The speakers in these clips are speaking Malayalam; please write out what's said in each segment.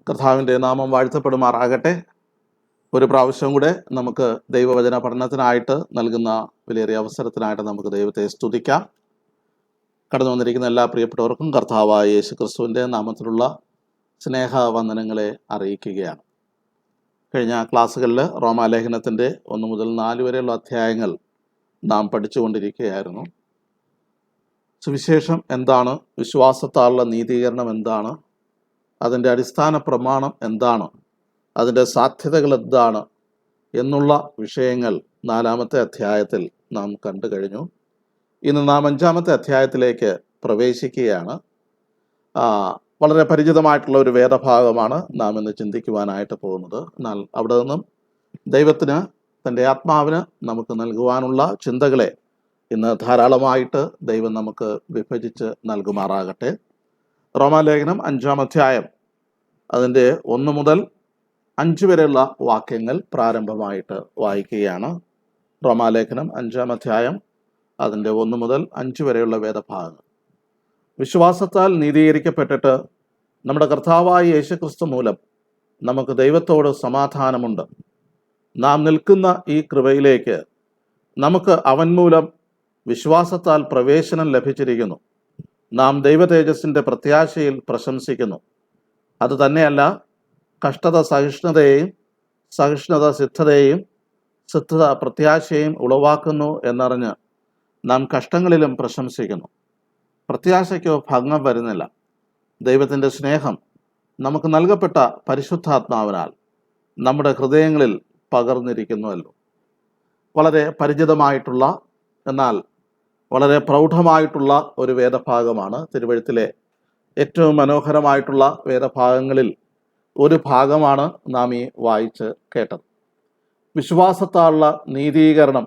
കർത്താവിൻ്റെ നാമം വാഴ്ത്തപ്പെടുമാറാകട്ടെ. ഒരു പ്രാവശ്യം കൂടെ നമുക്ക് ദൈവവചന പഠനത്തിനായിട്ട് നൽകുന്ന വിലയേറിയ അവസരത്തിനായിട്ട് നമുക്ക് ദൈവത്തെ സ്തുതിക്കാം. കടന്നു വന്നിരിക്കുന്ന എല്ലാ പ്രിയപ്പെട്ടവർക്കും കർത്താവായ യേശു ക്രിസ്തുവിൻ്റെ നാമത്തിലുള്ള സ്നേഹവന്ദനങ്ങളെ അറിയിക്കുകയാണ്. കഴിഞ്ഞ ക്ലാസ്സുകളിൽ റോമാലേഖനത്തിൻ്റെ 1 മുതൽ 4 വരെയുള്ള അധ്യായങ്ങൾ നാം പഠിച്ചുകൊണ്ടിരിക്കുകയായിരുന്നു. സുവിശേഷം എന്താണ്, വിശ്വാസത്താലുള്ള നീതീകരണം എന്താണ്, അതിൻ്റെ അടിസ്ഥാന പ്രമാണം എന്താണ്, അതിൻ്റെ സാധ്യതകൾ എന്താണ് എന്നുള്ള വിഷയങ്ങൾ 4-ാമത്തെ അധ്യായത്തിൽ നാം കണ്ടു കഴിഞ്ഞു. ഇന്ന് നാം 5-ാമത്തെ അധ്യായത്തിലേക്ക് പ്രവേശിക്കുകയാണ്. വളരെ പരിചിതമായിട്ടുള്ള ഒരു വേദഭാഗമാണ് നാം ഇന്ന് ചിന്തിക്കുവാനായിട്ട് പോകുന്നത്. എന്നാൽ അവിടെ നിന്നും ദൈവത്തിന് തൻ്റെ ആത്മാവിന് നമുക്ക് നൽകുവാനുള്ള ചിന്തകളെ ഇന്ന് ധാരാളമായിട്ട് ദൈവം നമുക്ക് വിഭജിച്ച് നൽകുമാറാകട്ടെ. റോമാലേഖനം 5-ാം അധ്യായം അതിൻ്റെ 1 മുതൽ 5 വരെയുള്ള വാക്യങ്ങൾ പ്രാരംഭമായിട്ട് വായിക്കുകയാണ്. റോമാലേഖനം 5-ാം അധ്യായം അതിൻ്റെ 1 മുതൽ 5 വരെയുള്ള വേദഭാഗങ്ങൾ. വിശ്വാസത്താൽ നീതീകരിക്കപ്പെട്ടിട്ട് നമ്മുടെ കർത്താവായ യേശുക്രിസ്തു മൂലം നമുക്ക് ദൈവത്തോട് സമാധാനമുണ്ട്. നാം നിൽക്കുന്ന ഈ കൃപയിലേക്ക് നമുക്ക് അവൻ മൂലം വിശ്വാസത്താൽ പ്രവേശനം ലഭിച്ചിരിക്കുന്നു. നാം ദൈവ തേജസ്സിൻ്റെ പ്രത്യാശയിൽ പ്രശംസിക്കുന്നു. അത് തന്നെയല്ല, കഷ്ടത സഹിഷ്ണുതയെയും, സഹിഷ്ണുത സിദ്ധതയെയും, സിദ്ധത പ്രത്യാശയെയും ഉളവാക്കുന്നു എന്നറിഞ്ഞ് നാം കഷ്ടങ്ങളിലും പ്രശംസിക്കുന്നു. പ്രത്യാശയ്ക്കോ ഭംഗം വരുന്നില്ല. ദൈവത്തിൻ്റെ സ്നേഹം നമുക്ക് നൽകപ്പെട്ട പരിശുദ്ധാത്മാവിനാൽ നമ്മുടെ ഹൃദയങ്ങളിൽ പകർന്നിരിക്കുന്നുവല്ലോ. വളരെ പരിചിതമായിട്ടുള്ള എന്നാൽ വളരെ പ്രൗഢമായിട്ടുള്ള ഒരു വേദഭാഗമാണ്. തിരുവെഴുത്തിലെ ഏറ്റവും മനോഹരമായിട്ടുള്ള വേദഭാഗങ്ങളിൽ ഒരു ഭാഗമാണ് നാം ഈ വായിച്ച് കേട്ടത്. വിശ്വാസത്താലുള്ള നീതീകരണം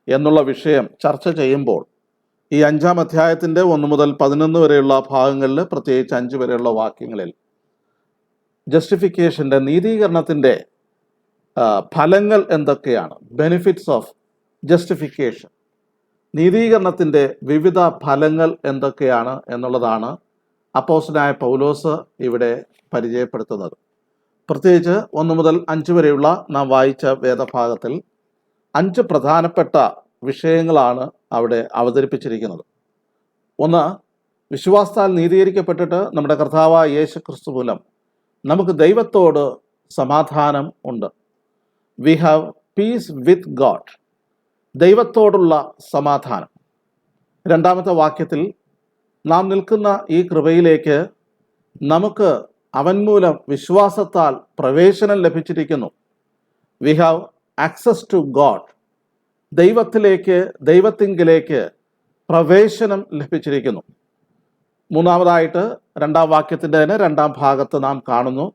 എന്നുള്ള വിഷയം ചർച്ച ചെയ്യുമ്പോൾ ഈ 5-ാം അധ്യായത്തിൻ്റെ 1 മുതൽ 11 വരെയുള്ള ഭാഗങ്ങളിൽ, പ്രത്യേകിച്ച് 5 വരെയുള്ള വാക്യങ്ങളിൽ ജസ്റ്റിഫിക്കേഷൻ്റെ, നീതീകരണത്തിൻ്റെ ഫലങ്ങൾ എന്തൊക്കെയാണ്, ബെനിഫിറ്റ്സ് ഓഫ് ജസ്റ്റിഫിക്കേഷൻ, നീതീകരണത്തിൻ്റെ വിവിധ ഫലങ്ങൾ എന്തൊക്കെയാണ് എന്നുള്ളതാണ് അപ്പോസ്തലനായ പൗലോസ് ഇവിടെ പരിചയപ്പെടുത്തുന്നത്. പ്രത്യേകിച്ച് 1 മുതൽ 5 വരെയുള്ള നാം വായിച്ച വേദഭാഗത്തിൽ 5 പ്രധാനപ്പെട്ട വിഷയങ്ങളാണ് അവിടെ അവതരിപ്പിച്ചിരിക്കുന്നത്. ഒന്ന്, വിശ്വാസത്താൽ നീതീകരിക്കപ്പെട്ടിട്ട് നമ്മുടെ കർത്താവായ യേശു ക്രിസ്തു മൂലം നമുക്ക് ദൈവത്തോട് സമാധാനം ഉണ്ട്. We have peace with God, ദൈവത്തോടുള്ള സമാധാനം. 2-ാമത്തെ വാക്യത്തിൽ നാം നിൽക്കുന്ന ഈ കൃപയിലേക്ക് നമുക്ക് അവൻ മൂലം വിശ്വാസത്താൽ പ്രവേശനം ലഭിച്ചിരിക്കുന്നു. We have access to God, ദൈവത്തിങ്കിലേക്ക് പ്രവേശനം ലഭിച്ചിരിക്കുന്നു. 3-ാമതായിട്ട് 2-ാം വാക്യത്തിൻ്റെ തന്നെ 2-ാം ഭാഗത്ത് നാം കാണുന്നു,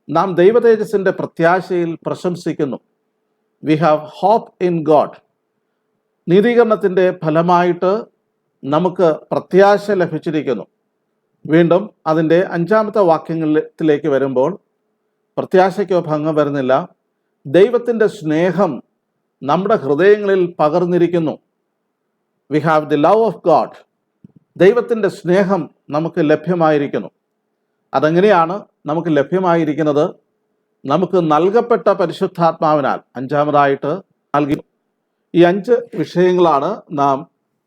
നാം ദൈവതേജസ്സിൻ്റെ പ്രത്യാശയിൽ പ്രശംസിക്കുന്നു. We have hope in God. നീതീകരണത്തിൻ്റെ ഫലമായിട്ട് നമുക്ക് പ്രത്യാശ ലഭിച്ചിരിക്കുന്നു. വീണ്ടും അതിൻ്റെ 5-ാമത്തെ വാക്യങ്ങളിലേക്ക് വരുമ്പോൾ പ്രത്യാശയ്ക്കോ ഭംഗം വരുന്നില്ല. ദൈവത്തിൻ്റെ സ്നേഹം നമ്മുടെ ഹൃദയങ്ങളിൽ പകർന്നിരിക്കുന്നു. We have the love of God. ദൈവത്തിൻ്റെ സ്നേഹം നമുക്ക് ലഭ്യമായിരിക്കുന്നു. അതെങ്ങനെയാണ് നമുക്ക് ലഭ്യമായിരിക്കുന്നത്? നമുക്ക് നൽകപ്പെട്ട പരിശുദ്ധാത്മാവിനാൽ 5-ാമതായിട്ട് നൽകി. ഈ 5 വിഷയങ്ങളാണ് നാം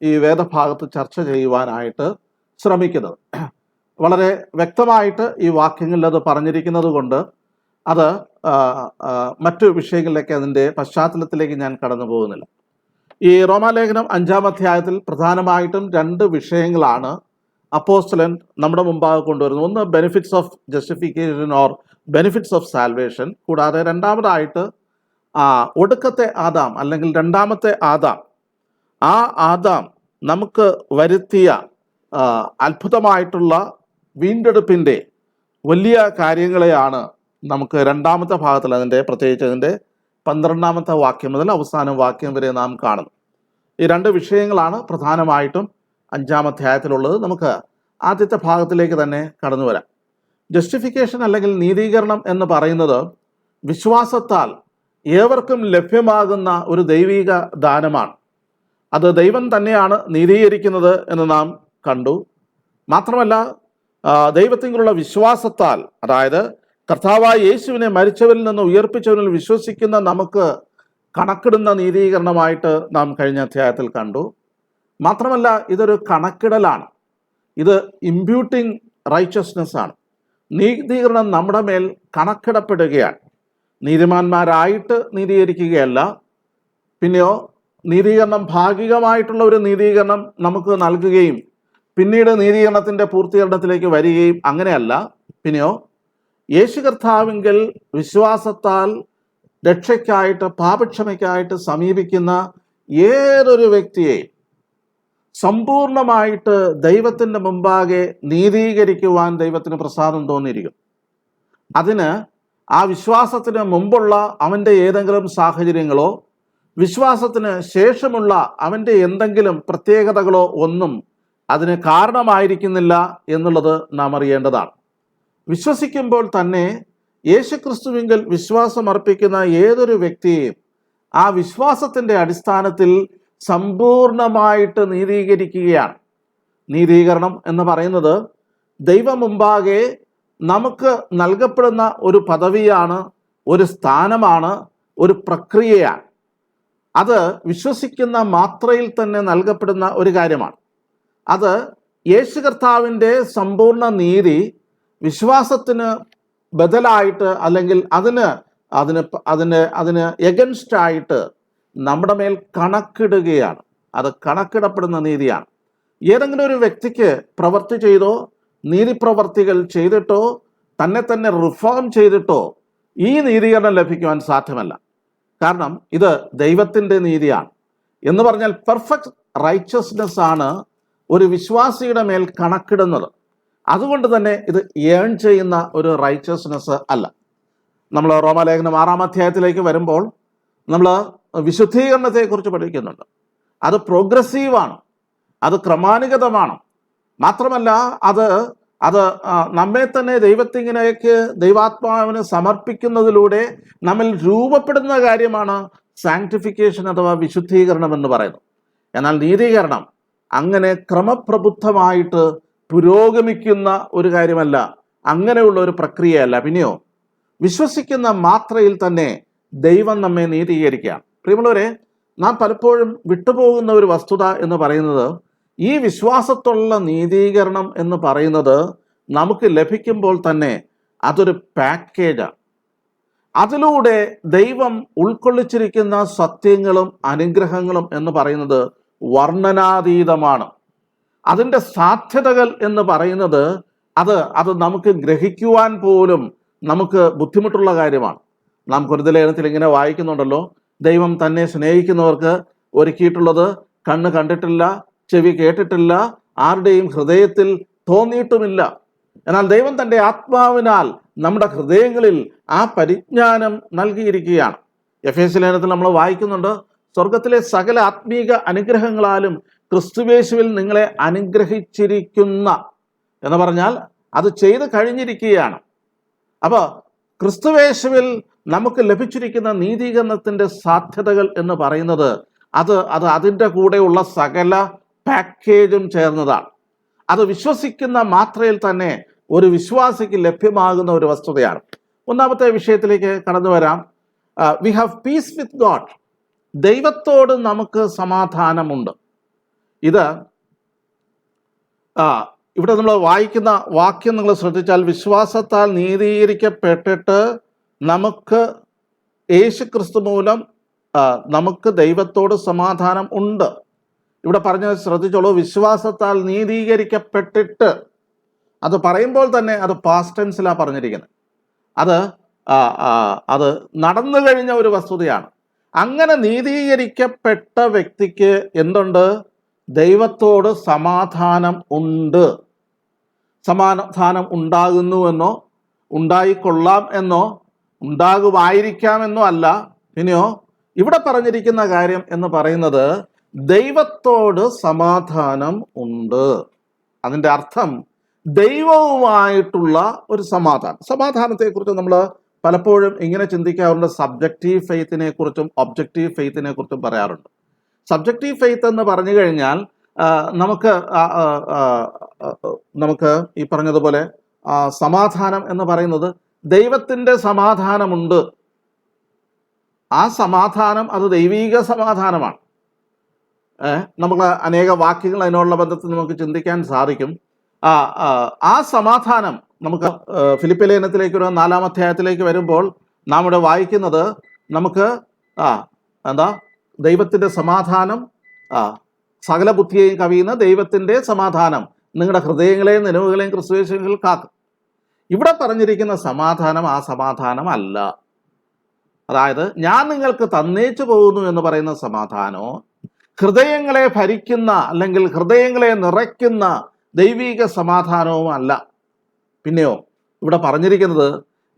ഈ വേദഭാഗത്ത് ചർച്ച ചെയ്യുവാനായിട്ട് ശ്രമിക്കുന്നത്. വളരെ വ്യക്തമായിട്ട് ഈ വാക്യങ്ങളിൽ അത് പറഞ്ഞിരിക്കുന്നത് കൊണ്ട് അത് മറ്റു വിഷയങ്ങളിലേക്ക്, അതിൻ്റെ പശ്ചാത്തലത്തിലേക്ക് ഞാൻ കടന്നു പോകുന്നില്ല. ഈ റോമാലേഖനം 5-ാം അധ്യായത്തിൽ പ്രധാനമായിട്ടും 2 വിഷയങ്ങളാണ് അപ്പോസ്തലൻ നമ്മുടെ മുമ്പാകെ കൊണ്ടുവരുന്നത്. ഒന്ന്, benefits of justification or benefits of salvation. കൂടാതെ 2-ാമതായിട്ട് ഒടുക്കത്തെ ആദാം അല്ലെങ്കിൽ 2-ാമത്തെ ആദാം, ആ ആദാം നമുക്ക് വരുത്തിയ അത്ഭുതമായിട്ടുള്ള വീണ്ടെടുപ്പിൻ്റെ വലിയ കാര്യങ്ങളെയാണ് നമുക്ക് 2-ാമത്തെ ഭാഗത്തിൽ, പ്രത്യേകിച്ച് അതിൻ്റെ 12-ാമത്തെ വാക്യം മുതൽ അവസാന വാക്യം വരെ നാം കാണുന്നു. ഈ 2 വിഷയങ്ങളാണ് പ്രധാനമായിട്ടും 5-ാം അധ്യായത്തിലുള്ളത്. നമുക്ക് ആദ്യത്തെ ഭാഗത്തിലേക്ക് തന്നെ കടന്നു വരാം. ജസ്റ്റിഫിക്കേഷൻ അല്ലെങ്കിൽ നീതീകരണം എന്ന് പറയുന്നത് വിശ്വാസത്താൽ ഏവർക്കും ലഭ്യമാകുന്ന ഒരു ദൈവിക ദാനമാണ്. അത് ദൈവം തന്നെയാണ് നീതീകരിക്കുന്നത് എന്ന് നാം കണ്ടു. മാത്രമല്ല, ദൈവത്തിലുള്ള വിശ്വാസത്താൽ, അതായത് കർത്താവായ യേശുവിനെ മരിച്ചവരിൽ നിന്ന് ഉയർപ്പിച്ചവരിൽ വിശ്വസിക്കുന്ന നമുക്ക് കണക്കിടുന്ന നീതീകരണമായിട്ട് നാം കഴിഞ്ഞ അധ്യായത്തിൽ കണ്ടു. മാത്രമല്ല, ഇതൊരു കണക്കിടലാണ്. ഇത് ഇമ്പ്യൂട്ടിംഗ് റൈച്ചസ്നെസ് ആണ്. നീതീകരണം നമ്മുടെ മേൽ കണക്കിടപ്പെടുകയാണ്. നീതിമാന്മാരായിട്ട് നീതീകരിക്കുകയല്ല. പിന്നെയോ നീതീകരണം ഭാഗികമായിട്ടുള്ള ഒരു നീതീകരണം നമുക്ക് നൽകുകയും പിന്നീട് നീതീകരണത്തിൻ്റെ പൂർത്തീകരണത്തിലേക്ക് വരികയും അങ്ങനെയല്ല. പിന്നെയോ യേശു കർത്താവിങ്കൽ വിശ്വാസത്താൽ രക്ഷയ്ക്കായിട്ട് പാപക്ഷമയ്ക്കായിട്ട് സമീപിക്കുന്ന ഏതൊരു വ്യക്തിയെയും സമ്പൂർണമായിട്ട് ദൈവത്തിൻ്റെ മുമ്പാകെ നീതീകരിക്കുവാൻ ദൈവത്തിന് പ്രസാദം തോന്നിയിരിക്കും. അതിന് ആ വിശ്വാസത്തിന് മുമ്പുള്ള അവൻ്റെ ഏതെങ്കിലും സാഹചര്യങ്ങളോ വിശ്വാസത്തിന് ശേഷമുള്ള അവൻ്റെ എന്തെങ്കിലും പ്രത്യേകതകളോ ഒന്നും അതിന് കാരണമായിരിക്കുന്നില്ല എന്നുള്ളത് നാം അറിയേണ്ടതാണ്. വിശ്വസിക്കുമ്പോൾ തന്നെ യേശുക്രിസ്തുവിങ്കൽ വിശ്വാസം അർപ്പിക്കുന്ന ഏതൊരു വ്യക്തിയെയും ആ വിശ്വാസത്തിൻ്റെ അടിസ്ഥാനത്തിൽ സമ്പൂർണമായിട്ട് നീതീകരിക്കുകയാണ്. നീതീകരണം എന്ന് പറയുന്നത് ദൈവം മുമ്പാകെ നമുക്ക് നൽകപ്പെടുന്ന ഒരു പദവിയാണ്, ഒരു സ്ഥാനമാണ്, ഒരു പ്രക്രിയയാണ്. അത് വിശ്വസിക്കുന്ന മാത്രയിൽ തന്നെ നൽകപ്പെടുന്ന ഒരു കാര്യമാണ്. അത് യേശു കർത്താവിൻ്റെ സമ്പൂർണ്ണ നീതി വിശ്വാസത്തിന് ബദലായിട്ട് അല്ലെങ്കിൽ അതിന് എഗൻസ്റ്റായിട്ട് നമ്മുടെ മേൽ കണക്കിടുകയാണ്. അത് കണക്കിടപ്പെടുന്ന നീതിയാണ്. ഏതെങ്കിലും ഒരു വ്യക്തിക്ക് പ്രവൃത്തി ചെയ്തോ നീതിപ്രവർത്തികൾ ചെയ്തിട്ടോ തന്നെ റിഫോം ചെയ്തിട്ടോ ഈ നീതീകരണം ലഭിക്കുവാൻ സാധ്യമല്ല. കാരണം ഇത് ദൈവത്തിൻ്റെ നീതിയാണ്. എന്ന് പറഞ്ഞാൽ പെർഫെക്റ്റ് റൈച്ചസ്നെസ് ആണ് ഒരു വിശ്വാസിയുടെ മേൽ കണക്കിടുന്നത്. അതുകൊണ്ട് തന്നെ ഇത് ഏൺ ചെയ്യുന്ന ഒരു റൈച്ചസ്നെസ് അല്ല. നമ്മൾ റോമാലേഖനം 6-ാം അധ്യായത്തിലേക്ക് വരുമ്പോൾ നമ്മൾ വിശുദ്ധീകരണത്തെക്കുറിച്ച് പഠിക്കുന്നുണ്ട്. അത് പ്രോഗ്രസീവാണ്, അത് ക്രമാനുഗതമാണ്. മാത്രമല്ല അത് നമ്മെ തന്നെ ദൈവത്തിലേക്ക് ദൈവാത്മാവിന് സമർപ്പിക്കുന്നതിലൂടെ നമ്മിൽ രൂപപ്പെടുന്ന കാര്യമാണ് സാങ്ക്ടിഫിക്കേഷൻ അഥവാ വിശുദ്ധീകരണം എന്ന് പറയുന്നത്. എന്നാൽ നീതീകരണം അങ്ങനെ ക്രമപ്രബുദ്ധമായിട്ട് പുരോഗമിക്കുന്ന ഒരു കാര്യമല്ല, അങ്ങനെയുള്ള ഒരു പ്രക്രിയയല്ല. പിന്നെയോ വിശ്വസിക്കുന്ന മാത്രയിൽ തന്നെ ദൈവം നമ്മെ നീതീകരിക്കുകയാണ്. പ്രിയമുള്ളവരെ, നാം പലപ്പോഴും വിട്ടുപോകുന്ന ഒരു വസ്തുത എന്ന് പറയുന്നത് ഈ വിശ്വാസത്തുള്ള നീതീകരണം എന്ന് പറയുന്നത് നമുക്ക് ലഭിക്കുമ്പോൾ തന്നെ അതൊരു പാക്കേജാണ്. അതിലൂടെ ദൈവം ഉൾക്കൊള്ളിച്ചിരിക്കുന്ന സത്യങ്ങളും അനുഗ്രഹങ്ങളും എന്ന് പറയുന്നത് വർണ്ണനാതീതമാണ്. അതിൻ്റെ സാധ്യതകൾ എന്ന് പറയുന്നത് അത് നമുക്ക് ഗ്രഹിക്കുവാൻ പോലും നമുക്ക് ബുദ്ധിമുട്ടുള്ള കാര്യമാണ്. നാം കൊരിന്ത്യർ ലേഖനത്തിൽ ഇങ്ങനെ വായിക്കുന്നുണ്ടല്ലോ, ദൈവം തന്നെ സ്നേഹിക്കുന്നവർക്ക് ഒരുക്കിയിട്ടുള്ളത് കണ്ണ് കണ്ടിട്ടില്ല, ചെവി കേട്ടിട്ടില്ല, ആരുടെയും ഹൃദയത്തിൽ തോന്നിയിട്ടുമില്ല. എന്നാൽ ദൈവം തൻ്റെ ആത്മാവിനാൽ നമ്മുടെ ഹൃദയങ്ങളിൽ ആ പരിജ്ഞാനം നൽകിയിരിക്കുകയാണ്. എഫേസ്യ ലേഖനത്തിൽ നമ്മൾ വായിക്കുന്നുണ്ട്, സ്വർഗത്തിലെ സകല ആത്മീക അനുഗ്രഹങ്ങളാലും ക്രിസ്തുയേശുവിൽ നിങ്ങളെ അനുഗ്രഹിച്ചിരിക്കുന്ന എന്ന് പറഞ്ഞാൽ അത് ചെയ്ത് കഴിഞ്ഞിരിക്കുകയാണ്. അപ്പോൾ ക്രിസ്തുയേശുവിൽ നമുക്ക് ലഭിച്ചിരിക്കുന്ന നീതീകരണത്തിൻ്റെ സാധ്യതകൾ എന്ന് പറയുന്നത് അത് അതിൻ്റെ കൂടെയുള്ള സകല പാക്കേജും ചേർന്നതാണ്. അത് വിശ്വസിക്കുന്ന മാത്രയിൽ തന്നെ ഒരു വിശ്വാസിക്ക് ലഭ്യമാകുന്ന ഒരു വസ്തുതയാണ്. ഒന്നാമത്തെ വിഷയത്തിലേക്ക് കടന്നു വരാം. We have peace with God. ദൈവത്തോട് നമുക്ക് സമാധാനമുണ്ട്. ഇവിടെ നമ്മൾ വായിക്കുന്ന വാക്യം നിങ്ങൾ ശ്രദ്ധിച്ചാൽ, വിശ്വാസത്താൽ നീതീകരിക്കപ്പെട്ടിട്ട് നമുക്ക് യേശുക്രിസ്തു മൂലം നമുക്ക് ദൈവത്തോട് സമാധാനം ഉണ്ട്. ഇവിടെ പറഞ്ഞത് ശ്രദ്ധിച്ചോളൂ, വിശ്വാസത്താൽ നീതീകരിക്കപ്പെട്ടിട്ട്. അത് പറയുമ്പോൾ തന്നെ അത് പാസ്റ്റ് ടെൻസിലാണ് പറഞ്ഞിരിക്കുന്നത്. അത് നടന്നു കഴിഞ്ഞ ഒരു വസ്തുതയാണ്. അങ്ങനെ നീതീകരിക്കപ്പെട്ട വ്യക്തിക്ക് എന്തുണ്ട്? ദൈവത്തോട് സമാധാനം ഉണ്ട്. സമാധാനം ഉണ്ടാകുന്നുവെന്നോ ഉണ്ടായിക്കൊള്ളാം എന്നോ ഉണ്ടാകുമായിരിക്കാമെന്നോ അല്ല. പിന്നെയോ ഇവിടെ പറഞ്ഞിരിക്കുന്ന കാര്യം എന്ന് പറയുന്നത് ദൈവത്തോട് സമാധാനം ഉണ്ട്. അതിൻ്റെ അർത്ഥം ദൈവവുമായിട്ടുള്ള ഒരു സമാധാനത്തെക്കുറിച്ച് നമ്മൾ പലപ്പോഴും ഇങ്ങനെ ചിന്തിക്കാറുണ്ട്. സബ്ജക്റ്റീവ് ഫെയ്ത്തിനെ കുറിച്ചും ഒബ്ജക്റ്റീവ് ഫെയ്ത്തിനെ കുറിച്ചും പറയാറുണ്ട്. സബ്ജക്റ്റീവ് ഫെയ്ത്ത് എന്ന് പറഞ്ഞു കഴിഞ്ഞാൽ നമുക്ക് ഈ പറഞ്ഞതുപോലെ സമാധാനം എന്ന് പറയുന്നത് ദൈവത്തിൻ്റെ സമാധാനമുണ്ട്. ആ സമാധാനം അത് ദൈവീക സമാധാനമാണ്. നമുക്ക് അനേക വാക്യങ്ങൾ അതിനോടുള്ള ബന്ധത്തിൽ നമുക്ക് ചിന്തിക്കാൻ സാധിക്കും. ആ സമാധാനം നമുക്ക് ഫിലിപ്പി ലേഖനത്തിലേക്ക് ഒരു 4-ാം അധ്യായത്തിലേക്ക് വരുമ്പോൾ നാം ഇവിടെ വായിക്കുന്നത് നമുക്ക് ദൈവത്തിൻ്റെ സമാധാനം, സകല ബുദ്ധിയെയും കവിയുന്ന ദൈവത്തിൻ്റെ സമാധാനം നിങ്ങളുടെ ഹൃദയങ്ങളെയും നിലവുകളെയും ക്രിസ്തുയേശുവിൽ കാക്കും. ഇവിടെ പറഞ്ഞിരിക്കുന്ന സമാധാനം ആ സമാധാനം അല്ല. അതായത് ഞാൻ നിങ്ങൾക്ക് തന്നേച്ചു പോകുന്നു എന്ന് പറയുന്ന സമാധാനമോ ഹൃദയങ്ങളെ ഭരിക്കുന്ന അല്ലെങ്കിൽ ഹൃദയങ്ങളെ നിറയ്ക്കുന്ന ദൈവിക സമാധാനവും അല്ല. പിന്നെയോ ഇവിടെ പറഞ്ഞിരിക്കുന്നത്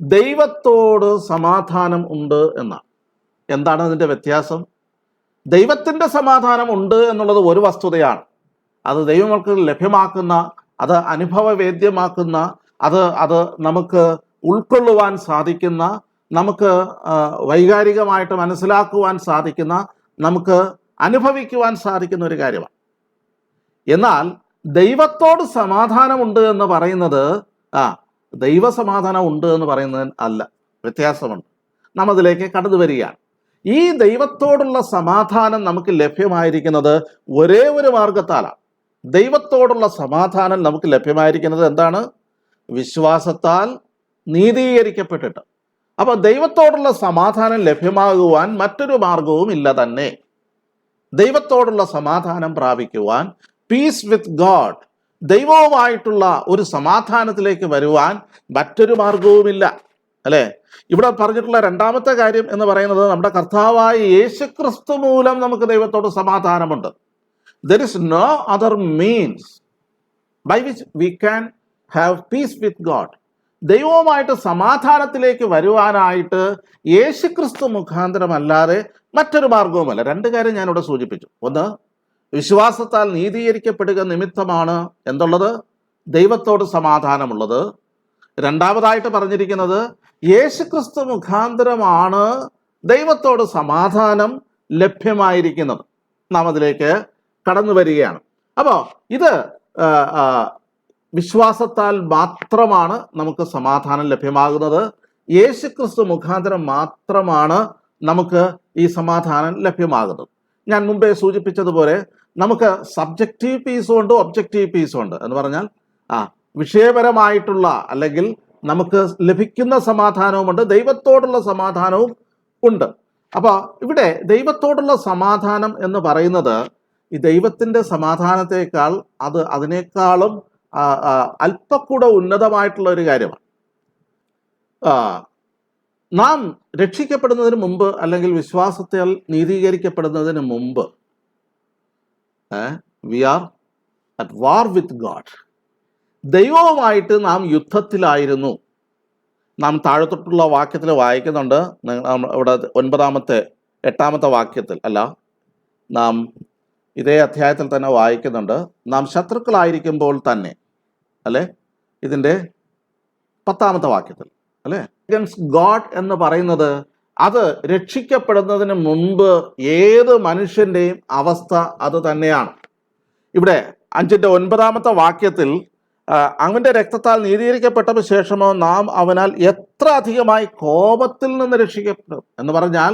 ദൈവത്തോട് സമാധാനം ഉണ്ട് എന്നാണ്. എന്താണ് അതിൻ്റെ വ്യത്യാസം? ദൈവത്തിൻ്റെ സമാധാനം ഉണ്ട് എന്നുള്ളത് ഒരു വസ്തുതയാണ്. അത് ദൈവങ്ങൾക്ക് ലഭ്യമാക്കുന്ന, അത് അനുഭവവേദ്യമാക്കുന്ന, അത് നമുക്ക് ഉൾക്കൊള്ളുവാൻ സാധിക്കുന്ന, നമുക്ക് വൈകാരികമായിട്ട് മനസ്സിലാക്കുവാൻ സാധിക്കുന്ന, നമുക്ക് അനുഭവിക്കുവാൻ സാധിക്കുന്ന ഒരു കാര്യമാണ്. എന്നാൽ ദൈവത്തോട് സമാധാനമുണ്ട് എന്ന് പറയുന്നത് ദൈവസമാധാനം ഉണ്ട് എന്ന് പറയുന്നതിന് അല്ല, വ്യത്യാസമുണ്ട്. നാം അതിലേക്ക് കടന്നു വരികയാണ്. ഈ ദൈവത്തോടുള്ള സമാധാനം നമുക്ക് ലഭ്യമായിരിക്കുന്നത് ഒരേ ഒരു മാർഗത്താലാണ്. ദൈവത്തോടുള്ള സമാധാനം നമുക്ക് ലഭ്യമായിരിക്കുന്നത് എന്താണ്? വിശ്വാസത്താൽ നീതീകരിക്കപ്പെട്ടിട്ട്. അപ്പോൾ ദൈവത്തോടുള്ള സമാധാനം ലഭ്യമാകുവാൻ മറ്റൊരു മാർഗവും ഇല്ല തന്നെ. ദൈവത്തോടുള്ള സമാധാനം പ്രാപിക്കുവാൻ, പീസ് വിത്ത് ഗോഡ്, ദൈവവുമായിട്ടുള്ള ഒരു സമാധാനത്തിലേക്ക് വരുവാൻ മറ്റൊരു മാർഗവുമില്ല, അല്ലേ? ഇവിടെ പറഞ്ഞിട്ടുള്ള രണ്ടാമത്തെ കാര്യം എന്ന് പറയുന്നത് നമ്മുടെ കർത്താവായ യേശുക്രിസ്തു മൂലം നമുക്ക് ദൈവത്തോട് സമാധാനമുണ്ട്. There is no other means by which we can have peace with God. ദൈവവുമായിട്ട് സമാധാനത്തിലേക്ക് വരുവാനായിട്ട് യേശുക്രിസ്തു മുഖാന്തരമല്ലാതെ മറ്റൊരു മാർഗവുമല്ല. രണ്ട് കാര്യം ഞാനിവിടെ സൂചിപ്പിച്ചു. ഒന്ന്, വിശ്വാസത്താൽ നീതീകരിക്കപ്പെടുക നിമിത്തമാണ് എന്തുള്ളത്? ദൈവത്തോട് സമാധാനമുള്ളത്. രണ്ടാമതായിട്ട് പറഞ്ഞിരിക്കുന്നത് യേശുക്രിസ്തു മുഖാന്തരമാണ് ദൈവത്തോട് സമാധാനം ലഭ്യമായിരിക്കുന്നത്. നാം അതിലേക്ക് കടന്നു വരികയാണ്. അപ്പോൾ ഇത് വിശ്വാസത്താൽ മാത്രമാണ് നമുക്ക് സമാധാനം ലഭ്യമാകുന്നത്. യേശുക്രിസ്തു മുഖാന്തരം മാത്രമാണ് നമുക്ക് ഈ സമാധാനം ലഭ്യമാകുന്നത്. ഞാൻ മുമ്പേ സൂചിപ്പിച്ചതുപോലെ നമുക്ക് സബ്ജക്റ്റീവ് പീസും ഉണ്ട്, ഒബ്ജക്റ്റീവ് പീസും ഉണ്ട്. എന്ന് പറഞ്ഞാൽ വിഷയപരമായിട്ടുള്ള അല്ലെങ്കിൽ നമുക്ക് ലഭിക്കുന്ന സമാധാനവുമുണ്ട്, ദൈവത്തോടുള്ള സമാധാനവും ഉണ്ട്. അപ്പോൾ ഇവിടെ ദൈവത്തോടുള്ള സമാധാനം എന്ന് പറയുന്നത് ഈ ദൈവത്തിൻ്റെ സമാധാനത്തെക്കാൾ അതിനേക്കാളും അല്പക്കൂടെ ഉന്നതമായിട്ടുള്ള ഒരു കാര്യമാണ്. നാം രക്ഷിക്കപ്പെടുന്നതിന് മുമ്പ് അല്ലെങ്കിൽ വിശ്വാസത്താൽ നീതീകരിക്കപ്പെടുന്നതിന് മുമ്പ് we are at war with God. ദൈവവുമായിട്ട് നാം യുദ്ധത്തിലായിരുന്നു. നാം താഴെത്തൊട്ടുള്ള വാക്യത്തിൽ വായിക്കുന്നുണ്ട്. ഇവിടെ 8-ാമത്തെ വാക്യത്തിൽ നാം ഇതേ അധ്യായത്തിൽ തന്നെ വായിക്കുന്നുണ്ട്. നാം ശത്രുക്കളായിരിക്കുമ്പോൾ തന്നെ, അല്ലേ? ഇതിൻ്റെ 10-ാമത്തെ വാക്യത്തിൽ, അല്ലേ? അഗൻസ്റ്റ് ഗോഡ് എന്ന് പറയുന്നത് അത് രക്ഷിക്കപ്പെടുന്നതിന് മുമ്പ് ഏത് മനുഷ്യൻ്റെയും അവസ്ഥ അത് തന്നെയാണ്. ഇവിടെ 5-ാമത്തെ വാക്യത്തിൽ അവൻ്റെ രക്തത്താൽ നീതീകരിക്കപ്പെട്ട ശേഷമോ നാം അവനാൽ എത്ര അധികമായി കോപത്തിൽ നിന്ന് രക്ഷിക്കപ്പെടും എന്ന് പറഞ്ഞാൽ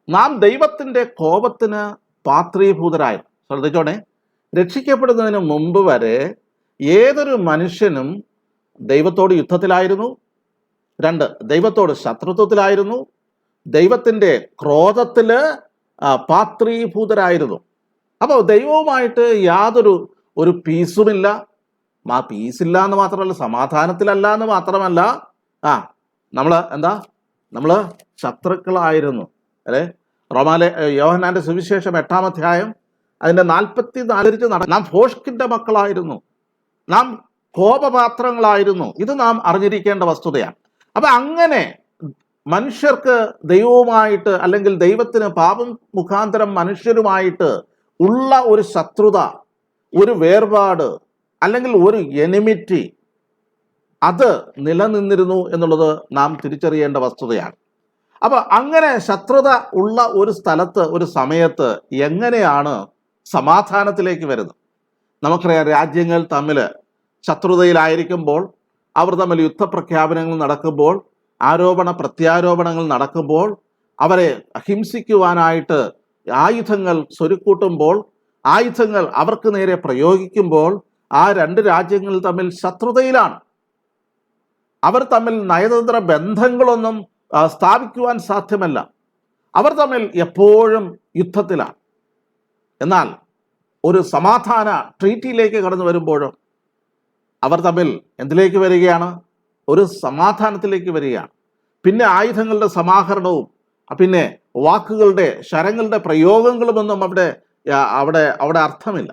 നാം ദൈവത്തിൻ്റെ കോപത്തിന് പാത്രീഭൂതരായിരുന്നു. ശ്രദ്ധിച്ചോണേ, രക്ഷിക്കപ്പെടുന്നതിന് മുമ്പ് വരെ ഏതൊരു മനുഷ്യനും ദൈവത്തോട് യുദ്ധത്തിലായിരുന്നു. 2, ദൈവത്തോട് ശത്രുത്വത്തിലായിരുന്നു. ദൈവത്തിൻ്റെ ക്രോധത്തിൽ പാത്രീഭൂതരായിരുന്നു. അപ്പോൾ ദൈവവുമായിട്ട് യാതൊരു പീസുമില്ല. പീസില്ല എന്ന് മാത്രമല്ല, സമാധാനത്തിലല്ല എന്ന് മാത്രമല്ല, നമ്മൾ ശത്രുക്കളായിരുന്നു, അല്ലേ? യോഹന്നാന്റെ സുവിശേഷം 8-ാം അധ്യായം അതിൻ്റെ 44 നാം ഭോഷ്കിന്റെ മക്കളായിരുന്നു, നാം കോപപാത്രങ്ങളായിരുന്നു. ഇത് നാം അറിഞ്ഞിരിക്കേണ്ട വസ്തുതയാണ്. അപ്പം അങ്ങനെ മനുഷ്യർക്ക് ദൈവവുമായിട്ട് അല്ലെങ്കിൽ ദൈവത്തിന് പാപം മുഖാന്തരം മനുഷ്യരുമായിട്ട് ഉള്ള ഒരു ശത്രുത, ഒരു വേർപാട് അല്ലെങ്കിൽ ഒരു എനിമിറ്റി അത് നിലനിന്നിരുന്നു എന്നുള്ളത് നാം തിരിച്ചറിയേണ്ട വസ്തുതയാണ്. അപ്പോൾ അങ്ങനെ ശത്രുത ഉള്ള ഒരു സ്ഥലത്ത്, ഒരു സമയത്ത് എങ്ങനെയാണ് സമാധാനത്തിലേക്ക് വരുന്നത്? നമുക്കറിയാം, രാജ്യങ്ങൾ തമ്മിൽ ശത്രുതയിലായിരിക്കുമ്പോൾ, അവർ തമ്മിൽ യുദ്ധപ്രഖ്യാപനങ്ങൾ നടക്കുമ്പോൾ ആരോപണ പ്രത്യാരോപണങ്ങൾ നടക്കുമ്പോൾ, അവരെ ഹിംസിക്കുവാനായിട്ട് ആയുധങ്ങൾ സ്വരുക്കൂട്ടുമ്പോൾ, ആയുധങ്ങൾ അവർക്ക് നേരെ പ്രയോഗിക്കുമ്പോൾ, ആ രണ്ട് രാജ്യങ്ങൾ തമ്മിൽ ശത്രുതയിലാണ്. അവർ തമ്മിൽ നയതന്ത്ര ബന്ധങ്ങളൊന്നും സ്ഥാപിക്കുവാൻ സാധ്യമല്ല. അവർ തമ്മിൽ എപ്പോഴും യുദ്ധത്തിലാണ്. എന്നാൽ ഒരു സമാധാന ട്രീറ്റിയിലേക്ക് കടന്നു വരുമ്പോഴോ അവർ തമ്മിൽ എന്തിലേക്ക് വരികയാണ്? ഒരു സമാധാനത്തിലേക്ക് വരികയാണ്. പിന്നെ ആയുധങ്ങളുടെ സമാഹരണവും പിന്നെ വാക്കുകളുടെ ശരങ്ങളുടെ പ്രയോഗങ്ങളുമൊന്നും അവിടെ അവിടെ അവിടെ അർത്ഥമില്ല.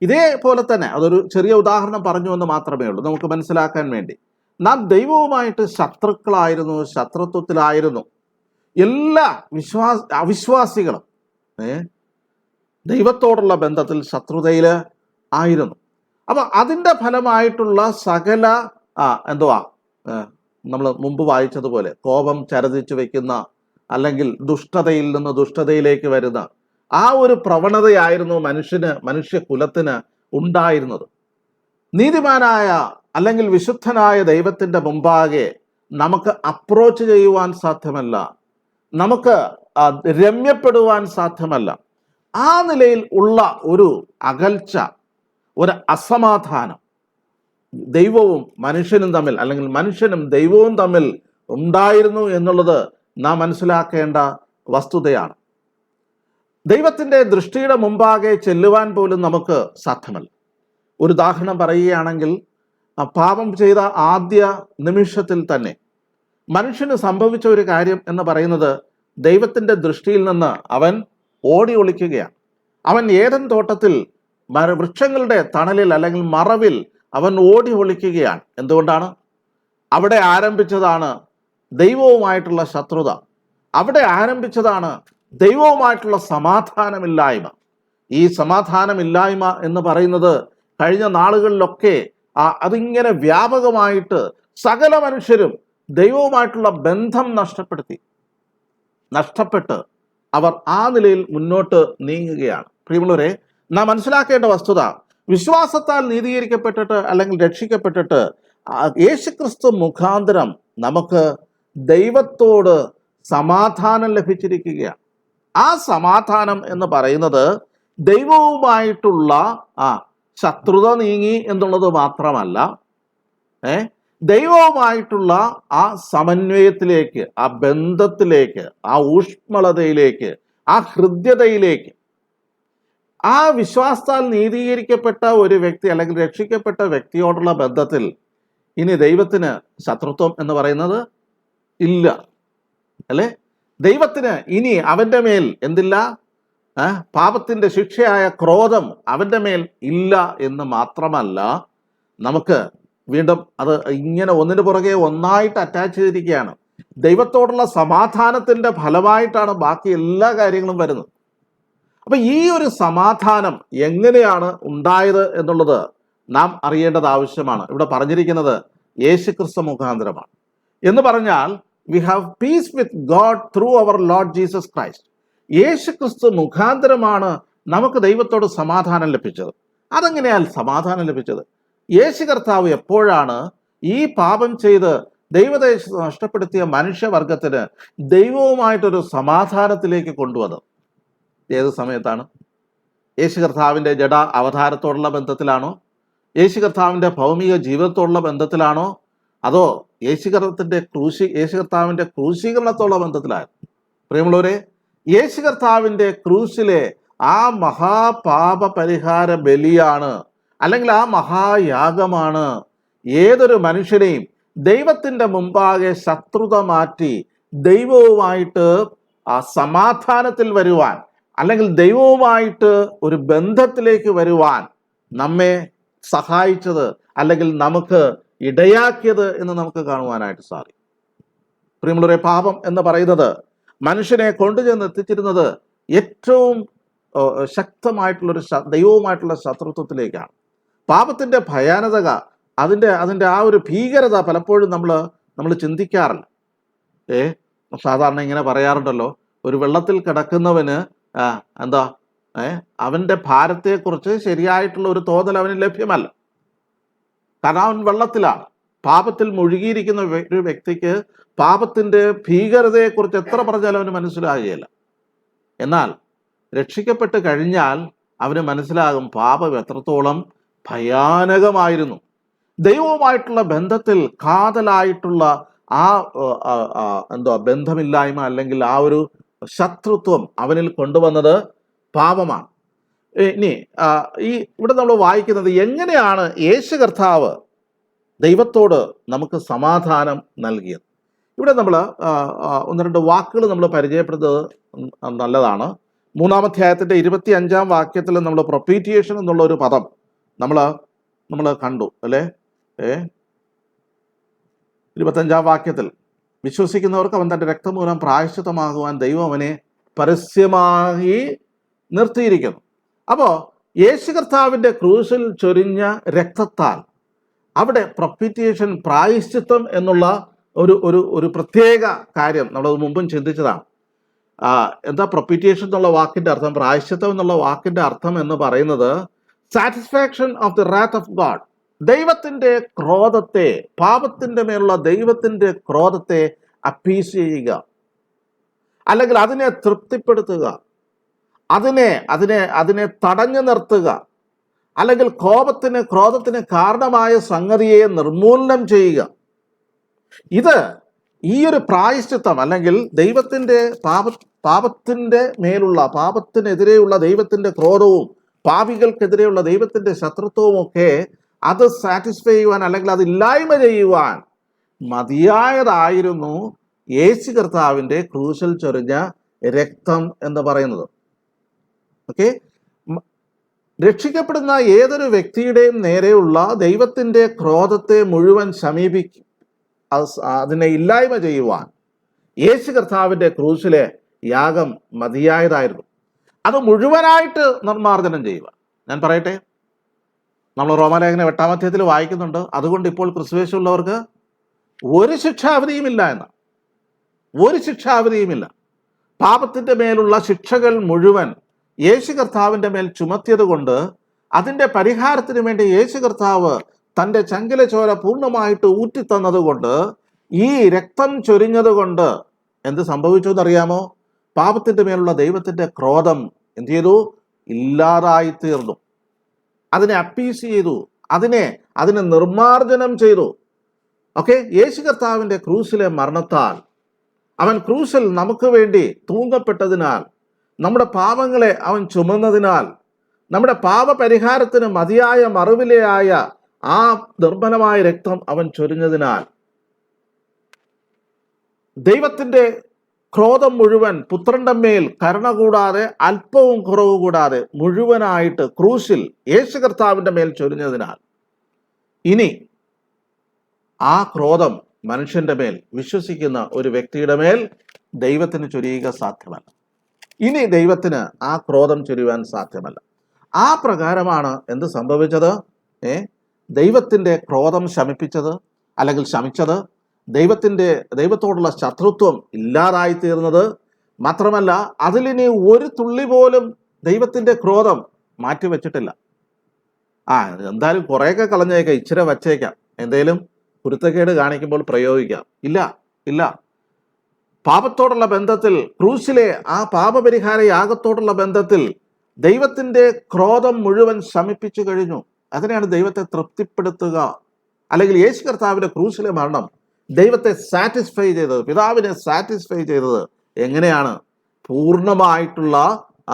ഇതേപോലെ തന്നെ അതൊരു ചെറിയ ഉദാഹരണം പറഞ്ഞു എന്ന് മാത്രമേ ഉള്ളൂ നമുക്ക് മനസ്സിലാക്കാൻ വേണ്ടി. നാം ദൈവവുമായിട്ട് ശത്രുക്കളായിരുന്നു, ശത്രുത്വത്തിലായിരുന്നു. എല്ലാ അവിശ്വാസികളും ദൈവത്തോടുള്ള ബന്ധത്തിൽ ശത്രുതയിൽ ആയിരുന്നു. അപ്പൊ അതിൻ്റെ ഫലമായിട്ടുള്ള സകല നമ്മൾ മുമ്പ് വായിച്ചതുപോലെ കോപം ചരതിച്ചു വെക്കുന്ന, അല്ലെങ്കിൽ ദുഷ്ടതയിൽ നിന്ന് ദുഷ്ടതയിലേക്ക് വരുന്ന ആ ഒരു പ്രവണതയായിരുന്നു മനുഷ്യകുലത്തിന് ഉണ്ടായിരുന്നത്. നീതിമാനായ അല്ലെങ്കിൽ വിശുദ്ധനായ ദൈവത്തിൻ്റെ മുമ്പാകെ നമുക്ക് അപ്രോച്ച് ചെയ്യുവാൻ സാധ്യമല്ല, നമുക്ക് രമ്യപ്പെടുവാൻ സാധ്യമല്ല. ആ നിലയിൽ ഉള്ള ഒരു അകൽച്ച, ഒരു അസമാധാനം ദൈവവും മനുഷ്യനും തമ്മിൽ, അല്ലെങ്കിൽ മനുഷ്യനും ദൈവവും തമ്മിൽ ഉണ്ടായിരുന്നു എന്നുള്ളത് നാം മനസ്സിലാക്കേണ്ട വസ്തുതയാണ്. ദൈവത്തിൻ്റെ ദൃഷ്ടിയുടെ മുമ്പാകെ ചെല്ലുവാൻ പോലും നമുക്ക് സാധ്യമല്ല. ഒരു ഉദാഹരണം പറയുകയാണെങ്കിൽ, പാപം ചെയ്ത ആദ്യ നിമിഷത്തിൽ തന്നെ മനുഷ്യന് സംഭവിച്ച ഒരു കാര്യം എന്ന് പറയുന്നത്, ദൈവത്തിൻ്റെ ദൃഷ്ടിയിൽ നിന്ന് അവൻ ഓടി ഒളിക്കുകയാണ്. അവൻ ഏദൻ തോട്ടത്തിൽ വൃക്ഷങ്ങളുടെ തണലിൽ അല്ലെങ്കിൽ മറവിൽ അവൻ ഓടി ഒളിക്കുകയാണ്. എന്തുകൊണ്ടാണ്? അവിടെ ആരംഭിച്ചതാണ് ദൈവവുമായിട്ടുള്ള ശത്രുത. അവിടെ ആരംഭിച്ചതാണ് ദൈവവുമായിട്ടുള്ള സമാധാനമില്ലായ്മ. ഈ സമാധാനമില്ലായ്മ എന്ന് പറയുന്നത് കഴിഞ്ഞ നാളുകളിലൊക്കെ അതിങ്ങനെ വ്യാപകമായിട്ട് സകല മനുഷ്യരും ദൈവവുമായിട്ടുള്ള ബന്ധം നഷ്ടപ്പെട്ട് അവർ ആ നിലയിൽ മുന്നോട്ട് നീങ്ങുകയാണ്. പ്രിയമുള്ളവരെ, നാം മനസ്സിലാക്കേണ്ട വസ്തുത, വിശ്വാസത്താൽ നീതീകരിക്കപ്പെട്ടിട്ട് അല്ലെങ്കിൽ രക്ഷിക്കപ്പെട്ടിട്ട് യേശുക്രിസ്തു മുഖാന്തരം നമുക്ക് ദൈവത്തോട് സമാധാനം ലഭിച്ചിരിക്കുകയാണ്. ആ സമാധാനം എന്ന് പറയുന്നത് ദൈവവുമായിട്ടുള്ള ശത്രുത നീങ്ങി എന്നുള്ളത് മാത്രമല്ല, ദൈവവുമായിട്ടുള്ള ആ സമന്വയത്തിലേക്ക്, ആ ബന്ധത്തിലേക്ക്, ആ ഊഷ്മളതയിലേക്ക്, ആ ഹൃദ്യതയിലേക്ക്, ആ വിശ്വാസത്താൽ നീതീകരിക്കപ്പെട്ട ഒരു വ്യക്തി അല്ലെങ്കിൽ രക്ഷിക്കപ്പെട്ട വ്യക്തിയോടുള്ള ബന്ധത്തിൽ ഇനി ദൈവത്തിന് ശത്രുത്വം എന്ന് പറയുന്നത് ഇല്ല, അല്ലേ? ദൈവത്തിന് ഇനി അവൻ്റെ മേൽ എന്തില്ല? പാപത്തിൻ്റെ ശിക്ഷയായ ക്രോധം അവൻ്റെ മേൽ ഇല്ല എന്ന് മാത്രമല്ല, നമുക്ക് വീണ്ടും അത് ഇങ്ങനെ ഒന്നിനു പുറകെ ഒന്നായിട്ട് അറ്റാച്ച് ചെയ്തിരിക്കുകയാണ്. ദൈവത്തോടുള്ള സമാധാനത്തിൻ്റെ ഫലമായിട്ടാണ് ബാക്കി എല്ലാ കാര്യങ്ങളും വരുന്നത്. അപ്പം ഈ ഒരു സമാധാനം എങ്ങനെയാണ് ഉണ്ടായത് എന്നുള്ളത് നാം അറിയേണ്ടത് ആവശ്യമാണ്. ഇവിടെ പറഞ്ഞിരിക്കുന്നത് യേശുക്രിസ്തു മുഖാന്തരമാണ് എന്ന് പറഞ്ഞാൽ, we have peace with God through our Lord Jesus Christ. യേശുക്രിസ്തു മുഖാന്തരമാണ് നമുക്ക് ദൈവത്തോട് സമാധാനം ലഭിച്ചത്. അതെങ്ങനെയാൽ സമാധാനം ലഭിച്ചത്? യേശു കർത്താവ് എപ്പോഴാണ് ഈ പാപം ചെയ്ത് ദൈവത്തെ നഷ്ടപ്പെടുത്തിയ മനുഷ്യവർഗത്തിന് ദൈവവുമായിട്ടൊരു സമാധാനത്തിലേക്ക് കൊണ്ടുവന്നത്? ഏത് സമയത്താണ്? യേശു കർത്താവിൻ്റെ ജഡ അവതാരത്തോടുള്ള ബന്ധത്തിലാണോ? യേശു കർത്താവിൻ്റെ ഭൗമിക ജീവിതത്തോടുള്ള ബന്ധത്തിലാണോ? അതോ യേശു കർത്താവിൻ്റെ ക്രൂശീകരണത്തോടുള്ള ബന്ധത്തിലായിരുന്നു? പ്രിയമുള്ളവരെ, യേശു കർത്താവിൻ്റെ ക്രൂശിലെ ആ മഹാപാപ പരിഹാര ബലിയാണ്, അല്ലെങ്കിൽ ആ മഹായാഗമാണ് ഏതൊരു മനുഷ്യനെയും ദൈവത്തിൻ്റെ മുമ്പാകെ ശത്രുത മാറ്റി ദൈവവുമായിട്ട് ആ സമാധാനത്തിൽ വരുവാൻ, അല്ലെങ്കിൽ ദൈവവുമായിട്ട് ഒരു ബന്ധത്തിലേക്ക് വരുവാൻ നമ്മെ സഹായിച്ചത്, അല്ലെങ്കിൽ നമുക്ക് ഇടയാക്കിയത് എന്ന് നമുക്ക് കാണുവാനായിട്ട് സാധിക്കും. പ്രിയമുള്ളവരെ, പാപം എന്ന് പറയുന്നത് മനുഷ്യനെ കൊണ്ടുചെന്ന് എത്തിച്ചിരുന്നത് ഏറ്റവും ശക്തമായിട്ടുള്ളൊരു ദൈവവുമായിട്ടുള്ള ശത്രുത്വത്തിലേക്കാണ്. പാപത്തിൻ്റെ ഭയാനകത, അതിൻ്റെ ആ ഒരു ഭീകരത പലപ്പോഴും നമ്മൾ ചിന്തിക്കാറില്ല. സാധാരണ ഇങ്ങനെ പറയാറുണ്ടല്ലോ, ഒരു വെള്ളത്തിൽ കിടക്കുന്നവന് അവൻ്റെ ഭാരത്തെക്കുറിച്ച് ശരിയായിട്ടുള്ള ഒരു തോന്നൽ അവന് ലഭ്യമല്ല. കാരണം അവൻ വെള്ളത്തിലാണ്. പാപത്തിൽ മുഴുകിയിരിക്കുന്ന ഒരു വ്യക്തിക്ക് പാപത്തിൻ്റെ ഭീകരതയെക്കുറിച്ച് എത്ര പറഞ്ഞാലും അവന് മനസ്സിലാകുകയില്ല. എന്നാൽ രക്ഷിക്കപ്പെട്ട് കഴിഞ്ഞാൽ അവന് മനസ്സിലാകും പാപം എത്രത്തോളം ഭയാനകമായിരുന്നു. ദൈവവുമായിട്ടുള്ള ബന്ധത്തിൽ കാതലായിട്ടുള്ള ബന്ധമില്ലായ്മ അല്ലെങ്കിൽ ആ ഒരു ശത്രുത്വം അവനിൽ കൊണ്ടുവന്നത് പാപമാണ്. ഇനി ഇവിടെ നമ്മൾ വായിക്കുന്നത് എങ്ങനെയാണ് യേശു കർത്താവ് ദൈവത്തോട് നമുക്ക് സമാധാനം നൽകിയത്. ഇവിടെ നമ്മൾ ഒന്ന് രണ്ട് വാക്കുകൾ നമ്മൾ പരിചയപ്പെടുന്നത് നല്ലതാണ്. 3-ാം അധ്യായത്തിൻ്റെ 25-ാം വാക്യത്തിൽ നമ്മൾ പ്രൊപ്പീറ്റിയേഷൻ എന്നുള്ള ഒരു പദം നമ്മൾ കണ്ടു അല്ലേ. 25-ാം വാക്യത്തിൽ വിശ്വസിക്കുന്നവർക്ക് അവൻ തൻ്റെ രക്തം മൂലം പ്രായശ്ചിത്തമാകുവാൻ ദൈവം അവനെ പരസ്യമായി നിർത്തിയിരിക്കുന്നു. അപ്പോൾ യേശു കർത്താവിൻ്റെ ക്രൂശിൽ ചൊരിഞ്ഞ രക്തത്താൽ അവിടെ പ്രൊപ്പീറ്റിയേഷൻ, പ്രായശ്ചിത്തം എന്നുള്ള ഒരു പ്രത്യേക കാര്യം നമ്മളത് മുമ്പും ചിന്തിച്ചതാണ്. എന്താ പ്രൊപ്പീറ്റിയേഷൻ എന്നുള്ള വാക്കിൻ്റെ അർത്ഥം? പ്രായശ്ചിത്തം എന്നുള്ള വാക്കിൻ്റെ അർത്ഥം എന്ന് പറയുന്നത് satisfaction of the റാത്ത് of God. ദൈവത്തിൻ്റെ ക്രോധത്തെ, പാപത്തിൻ്റെ മേലുള്ള ദൈവത്തിൻ്റെ ക്രോധത്തെ അപ്പീസ് ചെയ്യുക, അല്ലെങ്കിൽ അതിനെ തൃപ്തിപ്പെടുത്തുക, അതിനെ തടഞ്ഞു നിർത്തുക, അല്ലെങ്കിൽ ക്രോധത്തിന് കാരണമായ സംഗതിയെ നിർമൂലനം ചെയ്യുക. ഈ ഒരു പ്രായശ്ചിത്തം അല്ലെങ്കിൽ ദൈവത്തിൻ്റെ പാപത്തിൻ്റെ മേലുള്ള, പാപത്തിനെതിരെയുള്ള ദൈവത്തിൻ്റെ ക്രോധവും പാപികൾക്കെതിരെയുള്ള ദൈവത്തിൻ്റെ ശത്രുത്വവും ഒക്കെ അത് സാറ്റിസ്ഫൈ ചെയ്യുവാൻ അല്ലെങ്കിൽ അത് ഇല്ലായ്മ ചെയ്യുവാൻ മതിയായതായിരുന്നു യേശു കർത്താവിൻ്റെ ക്രൂശിൽ ചൊരിഞ്ഞ രക്തം എന്ന് പറയുന്നത്. ഓക്കെ, രക്ഷിക്കപ്പെടുന്ന ഏതൊരു വ്യക്തിയുടെയും നേരെയുള്ള ദൈവത്തിൻ്റെ ക്രോധത്തെ മുഴുവൻ ശമീപിക്കും, അതിനെ ഇല്ലായ്മ ചെയ്യുവാൻ യേശു കർത്താവിൻ്റെ ക്രൂശിലെ യാഗം മതിയായതായിരുന്നു. അത് മുഴുവനായിട്ട് നിർമ്മാർജ്ജനം ചെയ്യുക. ഞാൻ പറയട്ടെ, നമ്മൾ റോമാലേഖനം 8-ാം അധ്യായത്തിൽ വായിക്കുന്നുണ്ട്, അതുകൊണ്ട് ഇപ്പോൾ ക്രിസ്തുയേശുള്ളവർക്ക് ഒരു ശിക്ഷാവിധിയുമില്ല എന്ന്. ഒരു ശിക്ഷാവിധിയുമില്ല. പാപത്തിൻ്റെ മേലുള്ള ശിക്ഷകൾ മുഴുവൻ യേശു കർത്താവിൻ്റെ മേൽ ചുമത്തിയത് കൊണ്ട്, അതിൻ്റെ പരിഹാരത്തിന് വേണ്ടി യേശു കർത്താവ് തൻ്റെ ചങ്കില ചോര പൂർണ്ണമായിട്ട് ഊറ്റിത്തന്നത് കൊണ്ട്, ഈ രക്തം ചൊരിഞ്ഞത് കൊണ്ട് എന്ത് സംഭവിച്ചു എന്നറിയാമോ? പാപത്തിൻ്റെ മേലുള്ള ദൈവത്തിൻ്റെ ക്രോധം എന്ത് ചെയ്തു? ഇല്ലാതായി തീർന്നു. അതിനെ അപ്പീസ് ചെയ്തു, അതിനെ നിർമ്മാർജ്ജനം ചെയ്തു. ഓക്കെ, യേശു കർത്താവിൻ്റെ ക്രൂശിലെ മരണത്താൽ, അവൻ ക്രൂശിൽ നമുക്ക് വേണ്ടി തൂങ്ങപ്പെട്ടതിനാൽ, നമ്മുടെ പാപങ്ങളെ അവൻ ചുമന്നതിനാൽ, നമ്മുടെ പാപപരിഹാരത്തിന് മതിയായ മറുവിലയായ ആ നിർമ്മലമായ രക്തം അവൻ ചൊരിഞ്ഞതിനാൽ, ദൈവത്തിൻ്റെ ക്രോധം മുഴുവൻ പുത്രന്റെ മേൽ കരുണ കൂടാതെ, അല്പവും കുറവ് കൂടാതെ മുഴുവനായിട്ട് ക്രൂശിൽ യേശു കർത്താവിൻ്റെ മേൽ ചൊരിഞ്ഞതിനാൽ, ഇനി ആ ക്രോധം മനുഷ്യന്റെ മേൽ, വിശ്വസിക്കുന്ന ഒരു വ്യക്തിയുടെ മേൽ ദൈവത്തിന് ചൊരിയുക സാധ്യമല്ല. ഇനി ദൈവത്തിന് ആ ക്രോധം ചൊരിയുവാൻ സാധ്യമല്ല. ആ പ്രകാരമാണ് എന്ത് സംഭവിച്ചത്? ദൈവത്തിൻ്റെ ക്രോധം ശമിപ്പിച്ചത് അല്ലെങ്കിൽ ശമിച്ചത്, ദൈവത്തോടുള്ള ശത്രുത്വം ഇല്ലാതായി തീർന്നത്. മാത്രമല്ല, അതിലിനി ഒരു തുള്ളി പോലും ദൈവത്തിൻ്റെ ക്രോധം മാറ്റിവെച്ചിട്ടില്ല. എന്തായാലും കുറേയൊക്കെ കളഞ്ഞേക്കാം, ഇച്ചിരി വച്ചേക്കാം, എന്തേലും കുരുത്തക്കേട് കാണിക്കുമ്പോൾ പ്രയോഗിക്കാം. ഇല്ല. പാപത്തോടുള്ള ബന്ധത്തിൽ, ക്രൂശിലെ ആ പാപപരിഹാര യാഗത്തോടുള്ള ബന്ധത്തിൽ ദൈവത്തിൻ്റെ ക്രോധം മുഴുവൻ ശമിപ്പിച്ചു കഴിഞ്ഞു. അതിനെയാണ് ദൈവത്തെ തൃപ്തിപ്പെടുത്തുക. അല്ലെങ്കിൽ യേശു കർത്താവിൻ്റെ ക്രൂശിലെ മരണം ദൈവത്തെ സാറ്റിസ്ഫൈ ചെയ്തത്, പിതാവിനെ സാറ്റിസ്ഫൈ ചെയ്തത് എങ്ങനെയാണ്? പൂർണ്ണമായിട്ടുള്ള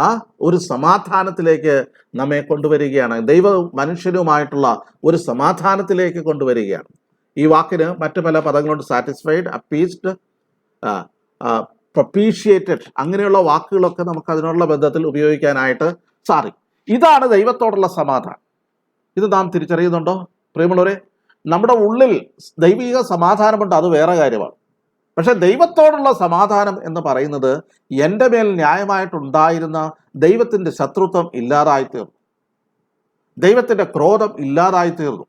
ആ ഒരു സമാധാനത്തിലേക്ക് നമ്മെ കൊണ്ടുവരികയാണ്. ദൈവ മനുഷ്യനുമായിട്ടുള്ള ഒരു സമാധാനത്തിലേക്ക് കൊണ്ടുവരികയാണ്. ഈ വാക്കിന് മറ്റു പല പദങ്ങളുണ്ട്. സാറ്റിസ്ഫൈഡ്, അപ്പീസ്ഡ്, പ്രൊപ്പീഷിയേറ്റഡ്, അങ്ങനെയുള്ള വാക്കുകളൊക്കെ നമുക്ക് അതിനുള്ള ബന്ധത്തിൽ ഉപയോഗിക്കാനായിട്ട് സാധിക്കും. ഇതാണ് ദൈവത്തോടുള്ള സമാധാനം. ഇത് നാം തിരിച്ചറിയുന്നുണ്ടോ പ്രിയമുള്ളവരെ? നമ്മുടെ ഉള്ളിൽ ദൈവിക സമാധാനമുണ്ട്, അത് വേറെ കാര്യമാണ്. പക്ഷെ ദൈവത്തോടുള്ള സമാധാനം എന്ന് പറയുന്നത് എൻ്റെ മേൽ ന്യായമായിട്ടുണ്ടായിരുന്ന ദൈവത്തിൻ്റെ ശത്രുത്വം ഇല്ലാതായിത്തീർന്നു, ദൈവത്തിൻ്റെ ക്രോധം ഇല്ലാതായിത്തീർന്നു.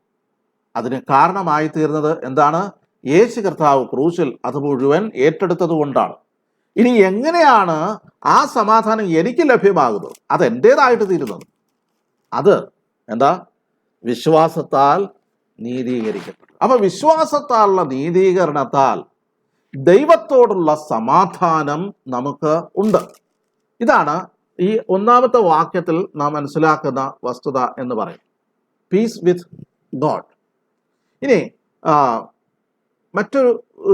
അതിന് കാരണമായി തീർന്നത് എന്താണ്? യേശു കർത്താവ് ക്രൂശിൽ അത് മുഴുവൻ ഏറ്റെടുത്തത് കൊണ്ടാണ്. ഇനി എങ്ങനെയാണ് ആ സമാധാനം എനിക്ക് ലഭ്യമാകുന്നത്, അത് എൻ്റേതായിട്ട് തീരുന്നത്? അത് എന്താ? വിശ്വാസത്താൽ നീതീകരിക്കപ്പെട്ടു. അപ്പൊ വിശ്വാസത്താലുള്ള നീതീകരണത്താൽ ദൈവത്തോടുള്ള സമാധാനം നമുക്ക് ഉണ്ട്. ഇതാണ് ഈ ഒന്നാമത്തെ വാക്യത്തിൽ നാം മനസ്സിലാക്കുന്ന വസ്തുത എന്ന് പറയും. Peace with God. ഇനി മറ്റൊരു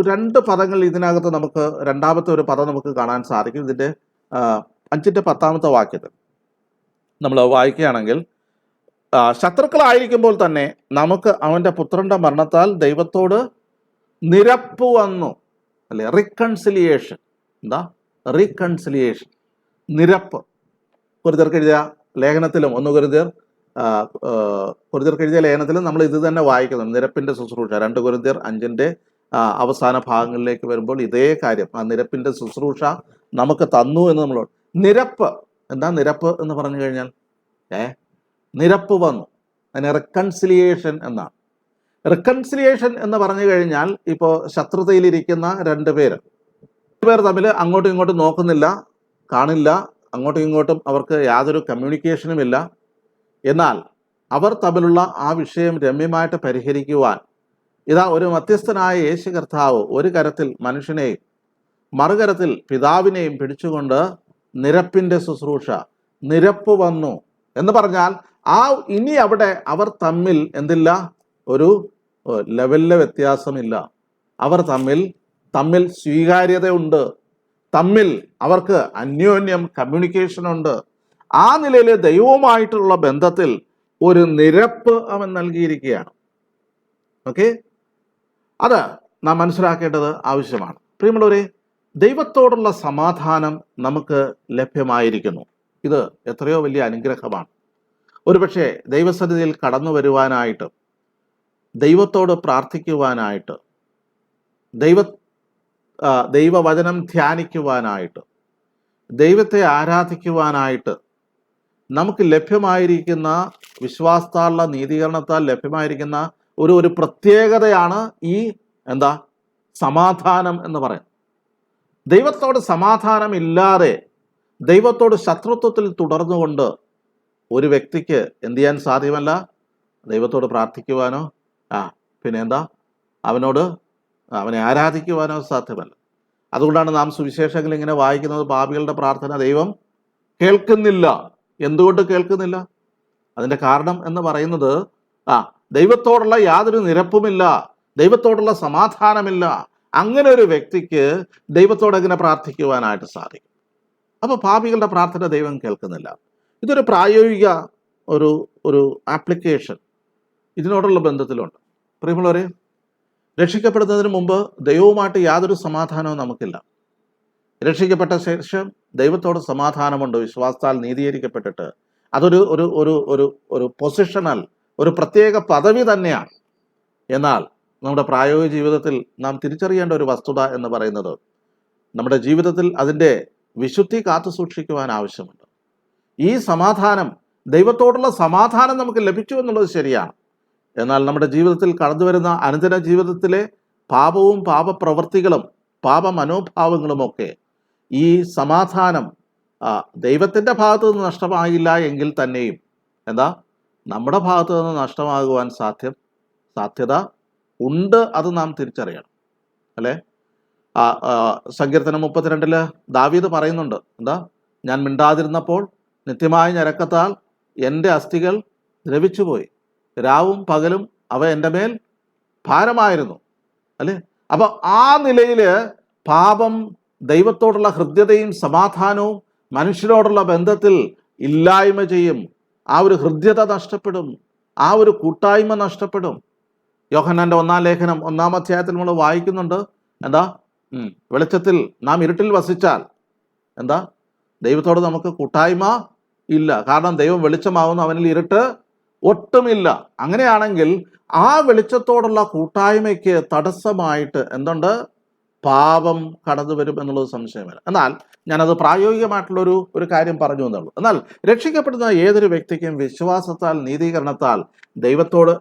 2 പദങ്ങൾ ഇതിനകത്ത് നമുക്ക്, രണ്ടാമത്തെ ഒരു പദം നമുക്ക് കാണാൻ സാധിക്കും. ഇതിൻ്റെ 5ന്റെ 10ാമത്തെ വാക്യത്തിൽ നമ്മൾ വായിക്കുകയാണെങ്കിൽ, ശത്രുക്കളായിരിക്കുമ്പോൾ തന്നെ നമുക്ക് അവൻ്റെ പുത്രന്റെ മരണത്താൽ ദൈവത്തോട് നിരപ്പ് വന്നു. അല്ലെ, റീകൺസിലിയേഷൻ. എന്താ റീകൺസിലിയേഷൻ? നിരപ്പ്. കൊരിന്ത്യർക്ക് എഴുതിയ ലേഖനത്തിലും 1 കൊരിന്ത്യർക്ക് എഴുതിയ ലേഖനത്തിലും നമ്മൾ ഇത് തന്നെ വായിക്കുന്നു, നിരപ്പിന്റെ ശുശ്രൂഷ. 2 കൊരിന്ത്യർ 5ന്റെ അവസാന ഭാഗങ്ങളിലേക്ക് വരുമ്പോൾ ഇതേ കാര്യം, ആ നിരപ്പിന്റെ ശുശ്രൂഷ നമുക്ക് തന്നു എന്ന് നമ്മൾ. നിരപ്പ് എന്താ? നിരപ്പ് എന്ന് പറഞ്ഞു കഴിഞ്ഞാൽ നിരപ്പ് വന്നു. അതിന് റെക്കൺസിലിയേഷൻ എന്നാണ്. റെക്കൺസിലിയേഷൻ എന്ന് പറഞ്ഞു കഴിഞ്ഞാൽ, ഇപ്പോൾ ശത്രുതയിലിരിക്കുന്ന 2 പേർ തമ്മിൽ അങ്ങോട്ടും ഇങ്ങോട്ടും നോക്കുന്നില്ല, കാണില്ല, അങ്ങോട്ടും ഇങ്ങോട്ടും അവർക്ക് യാതൊരു കമ്മ്യൂണിക്കേഷനും ഇല്ല. എന്നാൽ അവർ തമ്മിലുള്ള ആ വിഷയം രമ്യമായിട്ട് പരിഹരിക്കുവാൻ ഇതാ ഒരു മധ്യസ്ഥനായ യേശു കർത്താവ് ഒരു കരത്തിൽ മനുഷ്യനെയും മറുകരത്തിൽ പിതാവിനെയും പിടിച്ചുകൊണ്ട് നിരപ്പിന്റെ ശുശ്രൂഷ, നിരപ്പ് വന്നു എന്ന് പറഞ്ഞാൽ ഇനി അവിടെ അവർ തമ്മിൽ എന്തില്ല? ഒരു ലെവലിലെ വ്യത്യാസമില്ല. അവർ തമ്മിൽ സ്വീകാര്യതയുണ്ട്, തമ്മിൽ അവർക്ക് അന്യോന്യം കമ്മ്യൂണിക്കേഷൻ ഉണ്ട്. ആ നിലയിൽ ദൈവവുമായിട്ടുള്ള ബന്ധത്തിൽ ഒരു നിരപ്പ് അവൻ നൽകിയിരിക്കുകയാണ്. ഓക്കെ, അത് നാം മനസ്സിലാക്കേണ്ടത് ആവശ്യമാണ്. പ്രിയമുള്ളവരെ, ദൈവത്തോടുള്ള സമാധാനം നമുക്ക് ലഭ്യമായിരിക്കുന്നു. ഇത് എത്രയോ വലിയ അനുഗ്രഹമാണ്. ഒരുപക്ഷെ ദൈവസന്നിധിയിൽ കടന്നു വരുവാനായിട്ട്, ദൈവത്തോട് പ്രാർത്ഥിക്കുവാനായിട്ട്, ദൈവവചനം ധ്യാനിക്കുവാനായിട്ട്, ദൈവത്തെ ആരാധിക്കുവാനായിട്ട് നമുക്ക് ലഭ്യമായിരിക്കുന്ന, വിശ്വാസത്താലുള്ള നീതീകരണത്താൽ ലഭ്യമായിരിക്കുന്ന ഒരു പ്രത്യേകതയാണ് ഈ സമാധാനം എന്ന് പറയുന്നത്. ദൈവത്തോട് സമാധാനം ഇല്ലാതെ, ദൈവത്തോട് ശത്രുത്വത്തിൽ തുടർന്നുകൊണ്ട് ഒരു വ്യക്തിക്ക് എന്ത് ചെയ്യാൻ സാധ്യമല്ല? ദൈവത്തോട് പ്രാർത്ഥിക്കുവാനോ പിന്നെ അവനെ ആരാധിക്കുവാനോ സാധ്യമല്ല. അതുകൊണ്ടാണ് നാം സുവിശേഷങ്ങൾ ഇങ്ങനെ വായിക്കുന്നത്, പാപികളുടെ പ്രാർത്ഥന ദൈവം കേൾക്കുന്നില്ല. എന്തുകൊണ്ട് കേൾക്കുന്നില്ല? അതിൻ്റെ കാരണം എന്ന് പറയുന്നത് ദൈവത്തോടുള്ള യാതൊരു നിരപ്പുമില്ല, ദൈവത്തോടുള്ള സമാധാനമില്ല. അങ്ങനെ ഒരു വ്യക്തിക്ക് ദൈവത്തോട് എങ്ങനെ പ്രാർത്ഥിക്കുവാനായിട്ട് സാധിക്കും? അപ്പോൾ പാപികളുടെ പ്രാർത്ഥന ദൈവം കേൾക്കുന്നില്ല. ഇതൊരു പ്രായോഗിക ഒരു ആപ്ലിക്കേഷൻ ഇതിനോടുള്ള ബന്ധത്തിലുണ്ട്. പ്രിയമുള്ളവരെ, രക്ഷിക്കപ്പെടുന്നതിന് മുമ്പ് ദൈവവുമായിട്ട് യാതൊരു സമാധാനവും നമുക്കില്ല. രക്ഷിക്കപ്പെട്ട ശേഷം ദൈവത്തോട് സമാധാനമുണ്ട്, വിശ്വാസത്താൽ നീതീകരിക്കപ്പെട്ടിട്ട്. അതൊരു ഒരു ഒരു ഒരു ഒരു പൊസിഷണൽ, ഒരു പ്രത്യേക പദവി തന്നെയാണ്. എന്നാൽ നമ്മുടെ പ്രായോഗിക ജീവിതത്തിൽ നാം തിരിച്ചറിയേണ്ട ഒരു വസ്തുത എന്ന് പറയുന്നത്, നമ്മുടെ ജീവിതത്തിൽ അതിൻ്റെ വിശുദ്ധി കാത്തു സൂക്ഷിക്കുവാൻ ആവശ്യമുണ്ട്. ഈ സമാധാനം, ദൈവത്തോടുള്ള സമാധാനം നമുക്ക് ലഭിച്ചു എന്നുള്ളത് ശരിയാണ്. എന്നാൽ നമ്മുടെ ജീവിതത്തിൽ കടന്നു വരുന്ന അനുദിന ജീവിതത്തിലെ പാപവും പാപപ്രവൃത്തികളും പാപമനോഭാവങ്ങളുമൊക്കെ ഈ സമാധാനം ദൈവത്തിൻ്റെ ഭാഗത്തു നിന്ന് നഷ്ടമായില്ല എങ്കിൽ തന്നെയും നമ്മുടെ ഭാഗത്തു നിന്ന് നഷ്ടമാകുവാൻ സാധ്യത ഉണ്ട്. അത് നാം തിരിച്ചറിയണം. അല്ലേ? സങ്കീർത്തനം 32 ദാവീദ് പറയുന്നുണ്ട്, ഞാൻ മിണ്ടാതിരുന്നപ്പോൾ നിത്യമായ ഞരക്കത്താൽ എൻ്റെ അസ്ഥികൾ ദ്രവിച്ചുപോയി, രാവും പകലും അവ എൻ്റെ മേൽ ഭാരമായിരുന്നു. അല്ലേ? അപ്പൊ ആ നിലയിൽ പാപം ദൈവത്തോടുള്ള ഹൃദ്യതയും സമാധാനവും മനുഷ്യരോടുള്ള ബന്ധത്തിൽ ഇല്ലായ്മ ചെയ്യും. ആ ഒരു ഹൃദ്യത നഷ്ടപ്പെടും, ആ ഒരു കൂട്ടായ്മ നഷ്ടപ്പെടും. യോഹന്നാന്റെ 1-ാം ലേഖനം 1-ാം അധ്യായത്തിൽ നമ്മൾ വായിക്കുന്നുണ്ട്, വെളിച്ചത്തിൽ നാം ഇരുട്ടിൽ വസിച്ചാൽ ദൈവത്തോട് നമുക്ക് കൂട്ടായ്മ ഇല്ല. കാരണം ദൈവം വെളിച്ചമാവുന്നു, അവനിൽ ഇരുട്ട് ഒട്ടുമില്ല. അങ്ങനെയാണെങ്കിൽ ആ വെളിച്ചത്തോടുള്ള കൂട്ടായ്മയ്ക്ക് തടസ്സമായിട്ട് പാപം കടന്നു വരും എന്നുള്ളത് സംശയമില്ല. എന്നാൽ ഞാനത് പ്രായോഗികമായിട്ടുള്ള ഒരു കാര്യം പറഞ്ഞു എന്നുള്ളൂ. എന്നാൽ രക്ഷിക്കപ്പെടുന്ന ഏതൊരു വ്യക്തിക്കും വിശ്വാസത്താൽ നീതീകരണത്താൽ ദൈവത്തോട്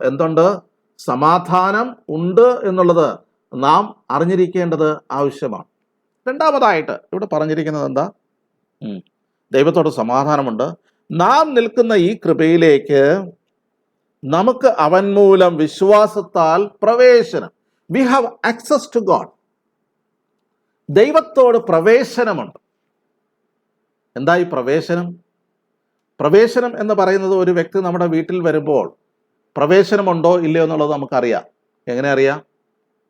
സമാധാനം ഉണ്ട് എന്നുള്ളത് നാം അറിഞ്ഞിരിക്കേണ്ടത് ആവശ്യമാണ്. രണ്ടാമതായിട്ട് ഇവിടെ പറഞ്ഞിരിക്കുന്നത് ദൈവത്തോട് സമാധാനമുണ്ട്. നാം നിൽക്കുന്ന ഈ കൃപയിലേക്ക് നമുക്ക് അവൻ മൂലം വിശ്വാസത്താൽ പ്രവേശനം. We have access to God. ദൈവത്തോട് പ്രവേശനമുണ്ട്. എന്താ ഈ പ്രവേശനം? പ്രവേശനം എന്ന് പറയുന്നത് ഒരു വ്യക്തി നമ്മുടെ വീട്ടിൽ വരുമ്പോൾ പ്രവേശനമുണ്ടോ ഇല്ലയോ എന്നുള്ളത് നമുക്കറിയാം. എങ്ങനെ അറിയാം?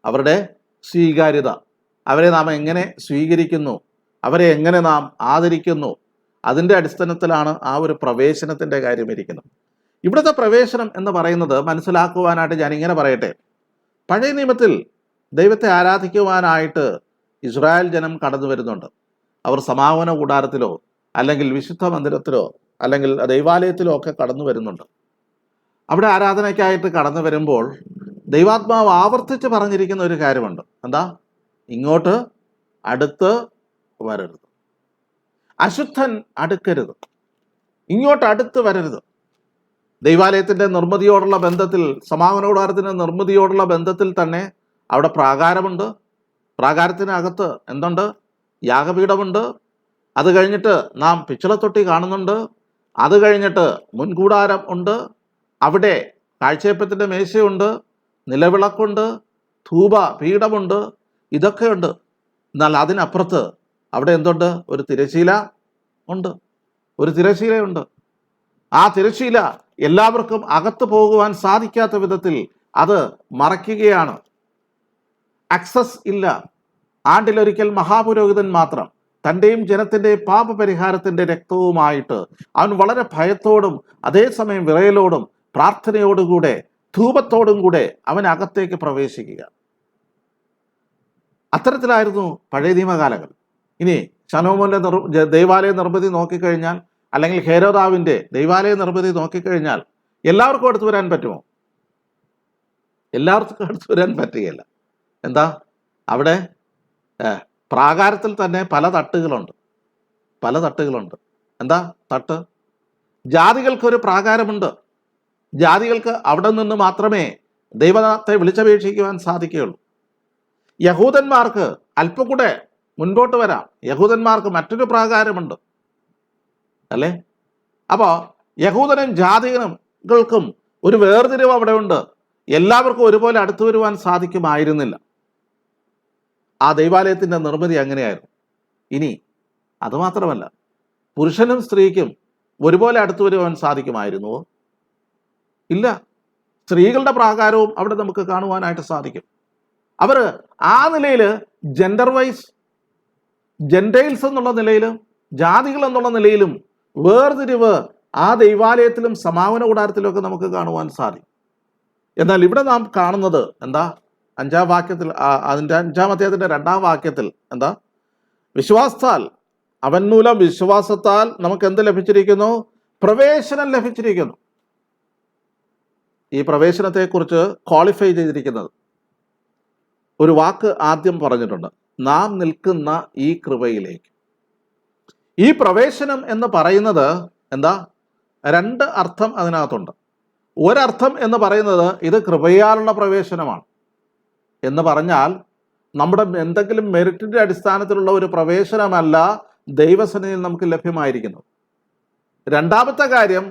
അവരുടെ സ്വീകാര്യത, അവരെ നാം എങ്ങനെ സ്വീകരിക്കുന്നു, അവരെ എങ്ങനെ നാം ആദരിക്കുന്നു, അതിൻ്റെ അടിസ്ഥാനത്തിലാണ് ആ ഒരു പ്രവേശനത്തിൻ്റെ കാര്യം ഇരിക്കുന്നത്. ഇവിടുത്തെ പ്രവേശനം എന്ന് പറയുന്നത് മനസ്സിലാക്കുവാനായിട്ട് ഞാനിങ്ങനെ പറയട്ടെ. പഴയ നിയമത്തിൽ ദൈവത്തെ ആരാധിക്കുവാനായിട്ട് ഇസ്രായേൽ ജനം കടന്നു വരുന്നുണ്ട്. അവർ സമാഗമന കൂടാരത്തിലോ അല്ലെങ്കിൽ വിശുദ്ധ മന്ദിരത്തിലോ അല്ലെങ്കിൽ ദൈവാലയത്തിലോ ഒക്കെ കടന്നു വരുന്നുണ്ട്. അവിടെ ആരാധനയ്ക്കായിട്ട് കടന്നു വരുമ്പോൾ ദൈവാത്മാവ് ആവർത്തിച്ച് പറഞ്ഞിരിക്കുന്ന ഒരു കാര്യമുണ്ട്. എന്താ? ഇങ്ങോട്ട് അടുത്ത് വരരുത്, അശുദ്ധൻ അടുക്കരുത്, ഇങ്ങോട്ട് അടുത്ത് വരരുത്. ദൈവാലയത്തിൻ്റെ നിർമ്മിതിയോടുള്ള ബന്ധത്തിൽ, സമാഗമന കൂടാരത്തിൻ്റെ നിർമ്മിതിയോടുള്ള ബന്ധത്തിൽ തന്നെ അവിടെ പ്രാകാരമുണ്ട്. പ്രാകാരത്തിനകത്ത് എന്തുണ്ട്? യാഗപീഠമുണ്ട്. അത് കഴിഞ്ഞിട്ട് നാം പിച്ചളത്തൊട്ടി കാണുന്നുണ്ട്. അത് കഴിഞ്ഞിട്ട് മുൻകൂടാരം ഉണ്ട്. അവിടെ കാഴ്ചയപ്പത്തിൻ്റെ മേശയുണ്ട്, നിലവിളക്കുണ്ട്, ധൂപ പീഠമുണ്ട്, ഇതൊക്കെയുണ്ട്. എന്നാൽ അതിനപ്പുറത്ത് അവിടെ എന്തുണ്ട്? ഒരു തിരശീല ഉണ്ട്, ഒരു തിരശീലയുണ്ട്. ആ തിരശീല എല്ലാവർക്കും അകത്ത് പോകുവാൻ സാധിക്കാത്ത വിധത്തിൽ അത് മറയ്ക്കുകയാണ്. ആക്സസ് ഇല്ല. ആണ്ടിലൊരിക്കൽ മഹാപുരോഹിതൻ മാത്രം തൻ്റെയും ജനത്തിൻ്റെയും പാപപരിഹാരത്തിൻ്റെ രക്തവുമായിട്ട് അവൻ വളരെ ഭയത്തോടും അതേസമയം വിറയലോടും പ്രാർത്ഥനയോടുകൂടെ ധൂപത്തോടും കൂടെ അവൻ അകത്തേക്ക് പ്രവേശിക്കുക. അത്തരത്തിലായിരുന്നു പഴയ നിയമകാലങ്ങൾ. ഇനി ശലോമോന്റെ ദൈവാലയ നിർമ്മിതി നോക്കിക്കഴിഞ്ഞാൽ, അല്ലെങ്കിൽ ഹേരോദാവിൻ്റെ ദൈവാലയ നിർമ്മിതി നോക്കിക്കഴിഞ്ഞാൽ എല്ലാവർക്കും അടുത്ത് വരാൻ പറ്റുമോ? എല്ലാവർക്കും അടുത്ത് വരാൻ പറ്റുകയില്ല. എന്താ? അവിടെ പ്രാകാരത്തിൽ തന്നെ പല തട്ടുകളുണ്ട്. എന്താ തട്ട്? ജാതികൾക്കൊരു പ്രാകാരമുണ്ട്. ജാതികൾക്ക് അവിടെ നിന്ന് മാത്രമേ ദൈവത്തെ വിളിച്ചപേക്ഷിക്കുവാൻ സാധിക്കുകയുള്ളൂ. യഹൂദന്മാർക്ക് അല്പം കൂടെ മുൻപോട്ട് വരാം. യഹൂദന്മാർക്ക് മറ്റൊരു പ്രാകാരമുണ്ട്, അല്ലേ? അപ്പോൾ യഹൂദനും ജാതികൾക്കും ഒരു വേർതിരിവ് അവിടെ ഉണ്ട്. എല്ലാവർക്കും ഒരുപോലെ അടുത്തു വരുവാൻ സാധിക്കുമായിരുന്നില്ല. ആ ദൈവാലയത്തിൻ്റെ നിർമ്മിതി അങ്ങനെയായിരുന്നു. ഇനി അതുമാത്രമല്ല, പുരുഷനും സ്ത്രീക്കും ഒരുപോലെ അടുത്തു വരുവാൻ സാധിക്കുമായിരുന്നുവോ? ഇല്ല. സ്ത്രീകളുടെ പ്രാകാരവും അവിടെ നമുക്ക് കാണുവാനായിട്ട് സാധിക്കും. അവർ ആ നിലയിൽ ജെൻഡർ വൈസ്, ജെൻഡൈൽസ് എന്നുള്ള നിലയിലും ജാതികൾ എന്നുള്ള നിലയിലും വേർതിരിവ് ആ ദൈവാലയത്തിലും സമാഗമന കൂടാരത്തിലും നമുക്ക് കാണുവാൻ സാധിക്കും. എന്നാൽ ഇവിടെ നാം കാണുന്നത് എന്താ? 5-ാം വാക്യത്തിൽ, അതിൻ്റെ 5-ാം അധ്യായത്തിൻ്റെ 2-ാം വാക്യത്തിൽ എന്താ? വിശ്വാസത്താൽ, അവൻ മൂലം വിശ്വാസത്താൽ നമുക്ക് എന്ത് ലഭിച്ചിരിക്കുന്നു? പ്രവേശനം ലഭിച്ചിരിക്കുന്നു. ഈ പ്രവേശനത്തെക്കുറിച്ച് ക്വാളിഫൈ ചെയ്തിരിക്കുന്നത് ഒരു വാക്ക് ആദ്യം പറഞ്ഞിട്ടുണ്ട്: നാം നിൽക്കുന്ന ഈ കൃപയിലേക്ക്. ഈ പ്രവേശനം എന്ന് പറയുന്നത് എന്താ? 2 അർത്ഥം അതിനകത്തുണ്ട്. ഒരർത്ഥം എന്ന് പറയുന്നത് ഇത് കൃപയാലുള്ള പ്രവേശനമാണ് എന്ന് പറഞ്ഞാൽ നമ്മുടെ എന്തെങ്കിലും മെറിറ്റിൻ്റെ അടിസ്ഥാനത്തിലുള്ള ഒരു പ്രവേശനമല്ല ദൈവസന്നിധിയിൽ നമുക്ക് ലഭ്യമായിരിക്കുന്നത്. രണ്ടാമത്തെ കാര്യം,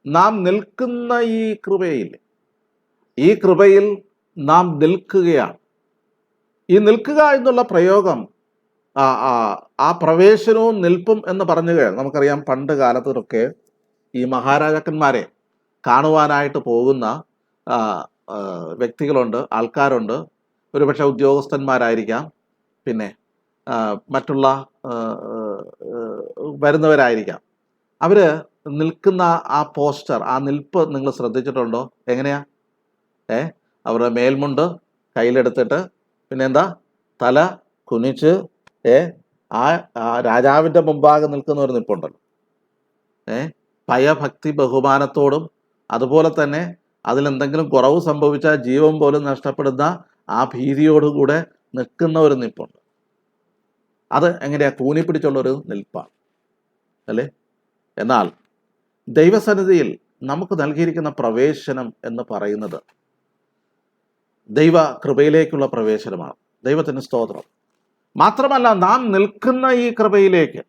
നാം നിൽക്കുന്ന ഈ കൃപയിൽ, ഈ കൃപയിൽ നാം നിൽക്കുകയാണ്. ഈ നിൽക്കുക എന്നുള്ള പ്രയോഗം, ആ പ്രവേശനവും നിൽപ്പും എന്ന് പറഞ്ഞു കഴിഞ്ഞാൽ നമുക്കറിയാം, പണ്ട് കാലത്തൊക്കെ ഈ മഹാരാജാക്കന്മാരെ കാണുവാനായിട്ട് പോകുന്ന വ്യക്തികളുണ്ട്, ആൾക്കാരുണ്ട്. ഒരുപക്ഷെ ഉദ്യോഗസ്ഥന്മാരായിരിക്കാം, പിന്നെ മറ്റുള്ള വരുന്നവരായിരിക്കാം. അവർ നിൽക്കുന്ന ആ പോസ്റ്റർ, ആ നിൽപ്പ് നിങ്ങൾ ശ്രദ്ധിച്ചിട്ടുണ്ടോ? എങ്ങനെയാ? അവരുടെ മേൽമുണ്ട് കയ്യിലെടുത്തിട്ട് പിന്നെ എന്താ, തല കുനിച്ച് ആ രാജാവിൻ്റെ മുമ്പാകെ നിൽക്കുന്ന ഒരു നിൽപ്പുണ്ടല്ലോ. ഭയഭക്തി ബഹുമാനത്തോടും അതുപോലെ തന്നെ അതിലെന്തെങ്കിലും കുറവ് സംഭവിച്ചാൽ ജീവൻ പോലും നഷ്ടപ്പെടുന്ന ആ ഭീതിയോടുകൂടെ നിൽക്കുന്ന ഒരു നിൽപ്പുണ്ട്. അത് എങ്ങനെയാ? കൂനിപ്പിടിച്ചുള്ളൊരു നിൽപ്പാണ്, അല്ലേ? എന്നാൽ ദൈവസന്നിധിയിൽ നമുക്ക് നൽകിയിരിക്കുന്ന പ്രവേശനം എന്ന് പറയുന്നത് ദൈവ കൃപയിലേക്കുള്ള പ്രവേശനമാണ്. ദൈവത്തിന് സ്തോത്രം. മാത്രമല്ല, നാം നിൽക്കുന്ന ഈ കൃപയിലേക്ക്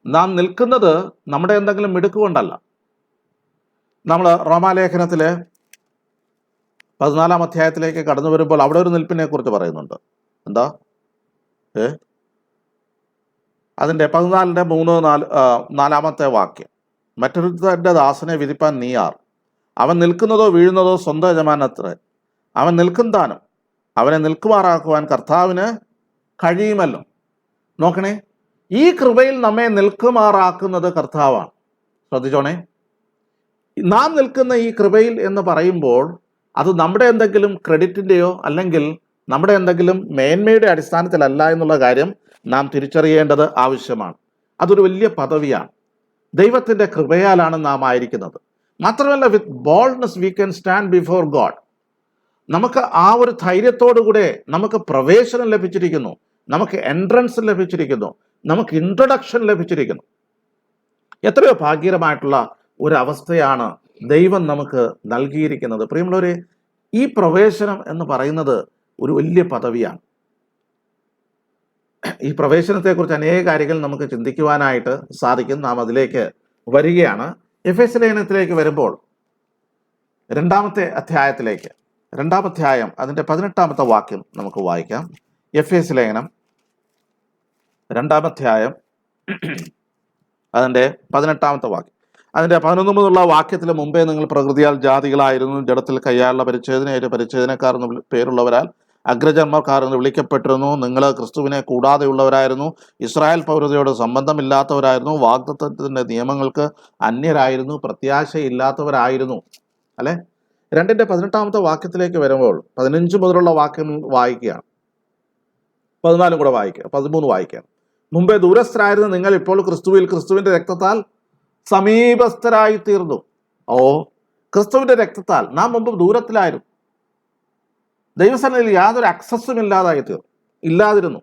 നാം നിൽക്കുന്നത് നമ്മുടെ എന്തെങ്കിലും മിടുക്കുകൊണ്ടല്ല. നമ്മൾ റോമാലേഖനത്തിൽ 14-ാം അധ്യായത്തിലേക്ക് കടന്നു വരുമ്പോൾ അവിടെ ഒരു നിൽപ്പിനെ കുറിച്ച് പറയുന്നുണ്ട്. എന്താ? അതിൻ്റെ 14-ന്റെ 4-ാമത്തെ വാക്യം, മറ്റൊരുത്തൻ്റെ ദാസനെ വിധിപ്പാൻ നീ ആർ? അവൻ നിൽക്കുന്നതോ വീഴുന്നതോ സ്വന്തം യജമാനത്രേ. അവൻ നിൽക്കും താനും, അവനെ നിൽക്കുമാറാക്കുവാൻ കർത്താവിന് കഴിയുമല്ലോ. നോക്കണേ, ഈ കൃപയിൽ നമ്മെ നിൽക്കുമാറാക്കുന്നത് കർത്താവാണ്. ശ്രദ്ധിച്ചോണേ, നാം നിൽക്കുന്ന ഈ കൃപയിൽ എന്ന് പറയുമ്പോൾ അത് നമ്മുടെ എന്തെങ്കിലും ക്രെഡിറ്റിൻ്റെയോ അല്ലെങ്കിൽ നമ്മുടെ എന്തെങ്കിലും മേന്മയുടെ അടിസ്ഥാനത്തിലല്ല എന്നുള്ള കാര്യം നാം തിരിച്ചറിയേണ്ടത് ആവശ്യമാണ്. അതൊരു വലിയ പദവിയാണ്. ദൈവത്തിൻ്റെ കൃപയാലാണ് നാം ആയിരിക്കുന്നത്. മാത്രമല്ല, with boldness we can stand before God. നമുക്ക് ആ ഒരു ധൈര്യത്തോടുകൂടെ നമുക്ക് പ്രവേശനം ലഭിച്ചിരിക്കുന്നു, നമുക്ക് എൻട്രൻസ് ലഭിച്ചിരിക്കുന്നു, നമുക്ക് ഇൻട്രൊഡക്ഷൻ ലഭിച്ചിരിക്കുന്നു. എത്രയോ ഭാഗ്യകരമായിട്ടുള്ള ഒരവസ്ഥയാണ് ദൈവം നമുക്ക് നൽകിയിരിക്കുന്നത്. പ്രിയമുള്ളവരെ, ഈ പ്രവേശനം എന്ന് പറയുന്നത് ഒരു വലിയ പദവിയാണ്. ഈ പ്രവേശനത്തെക്കുറിച്ച് അനേക കാര്യങ്ങൾ നമുക്ക് ചിന്തിക്കുവാനായിട്ട് സാധിക്കും. നാം അതിലേക്ക് വരികയാണ്. എഫേസ്യ ലേഖനത്തിലേക്ക് വരുമ്പോൾ 2-ാമത്തെ അധ്യായത്തിലേക്ക്, 2-ാം അധ്യായം അതിൻ്റെ 18-ാമത്തെ വാക്യം നമുക്ക് വായിക്കാം. എഫേസ്യ ലേഖനം 2-ാം അധ്യായം അതിൻ്റെ 18-ാമത്തെ വാക്യം. അതിൻ്റെ 11 മുതലുള്ള വാക്യത്തിൽ, മുമ്പേ നിങ്ങൾ പ്രകൃതിയാൽ ജാതികളായിരുന്നു, ജഡത്തിൽ കയ്യാലുള്ള പരിച്ഛേദനയായിട്ട് പരിച്ഛേദനക്കാർ എന്ന് പേരുള്ളവരാൽ അഗ്രജന്മാർക്കാർ എന്ന് വിളിക്കപ്പെട്ടിരുന്നു. നിങ്ങൾ ക്രിസ്തുവിനെ കൂടാതെയുള്ളവരായിരുന്നു, ഇസ്രായേൽ പൗരതയോട് സംബന്ധമില്ലാത്തവരായിരുന്നു, വാഗ്ദത്തത്തിൻ്റെ നിയമങ്ങൾക്ക് അന്യരായിരുന്നു, പ്രത്യാശയില്ലാത്തവരായിരുന്നു. അല്ലെ? 2-ന്റെ 18-ാമത്തെ വാക്യത്തിലേക്ക് വരുമ്പോൾ 15 മുതലുള്ള വാക്യം വായിക്കുകയാണ്. 14 കൂടെ വായിക്കുക, 13 വായിക്കുകയാണ്. മുമ്പേ ദൂരസ്ഥരായിരുന്നു നിങ്ങൾ, ഇപ്പോൾ ക്രിസ്തുവിൽ ക്രിസ്തുവിന്റെ രക്തത്താൽ സമീപസ്ഥരായി തീർന്നു. ക്രിസ്തുവിന്റെ രക്തത്താൽ നാം മുമ്പ് ദൂരത്തിലായിരുന്നു, ദൈവസന്നിധിയിൽ യാതൊരു അക്സസ്സും ഇല്ലാതിരുന്നു.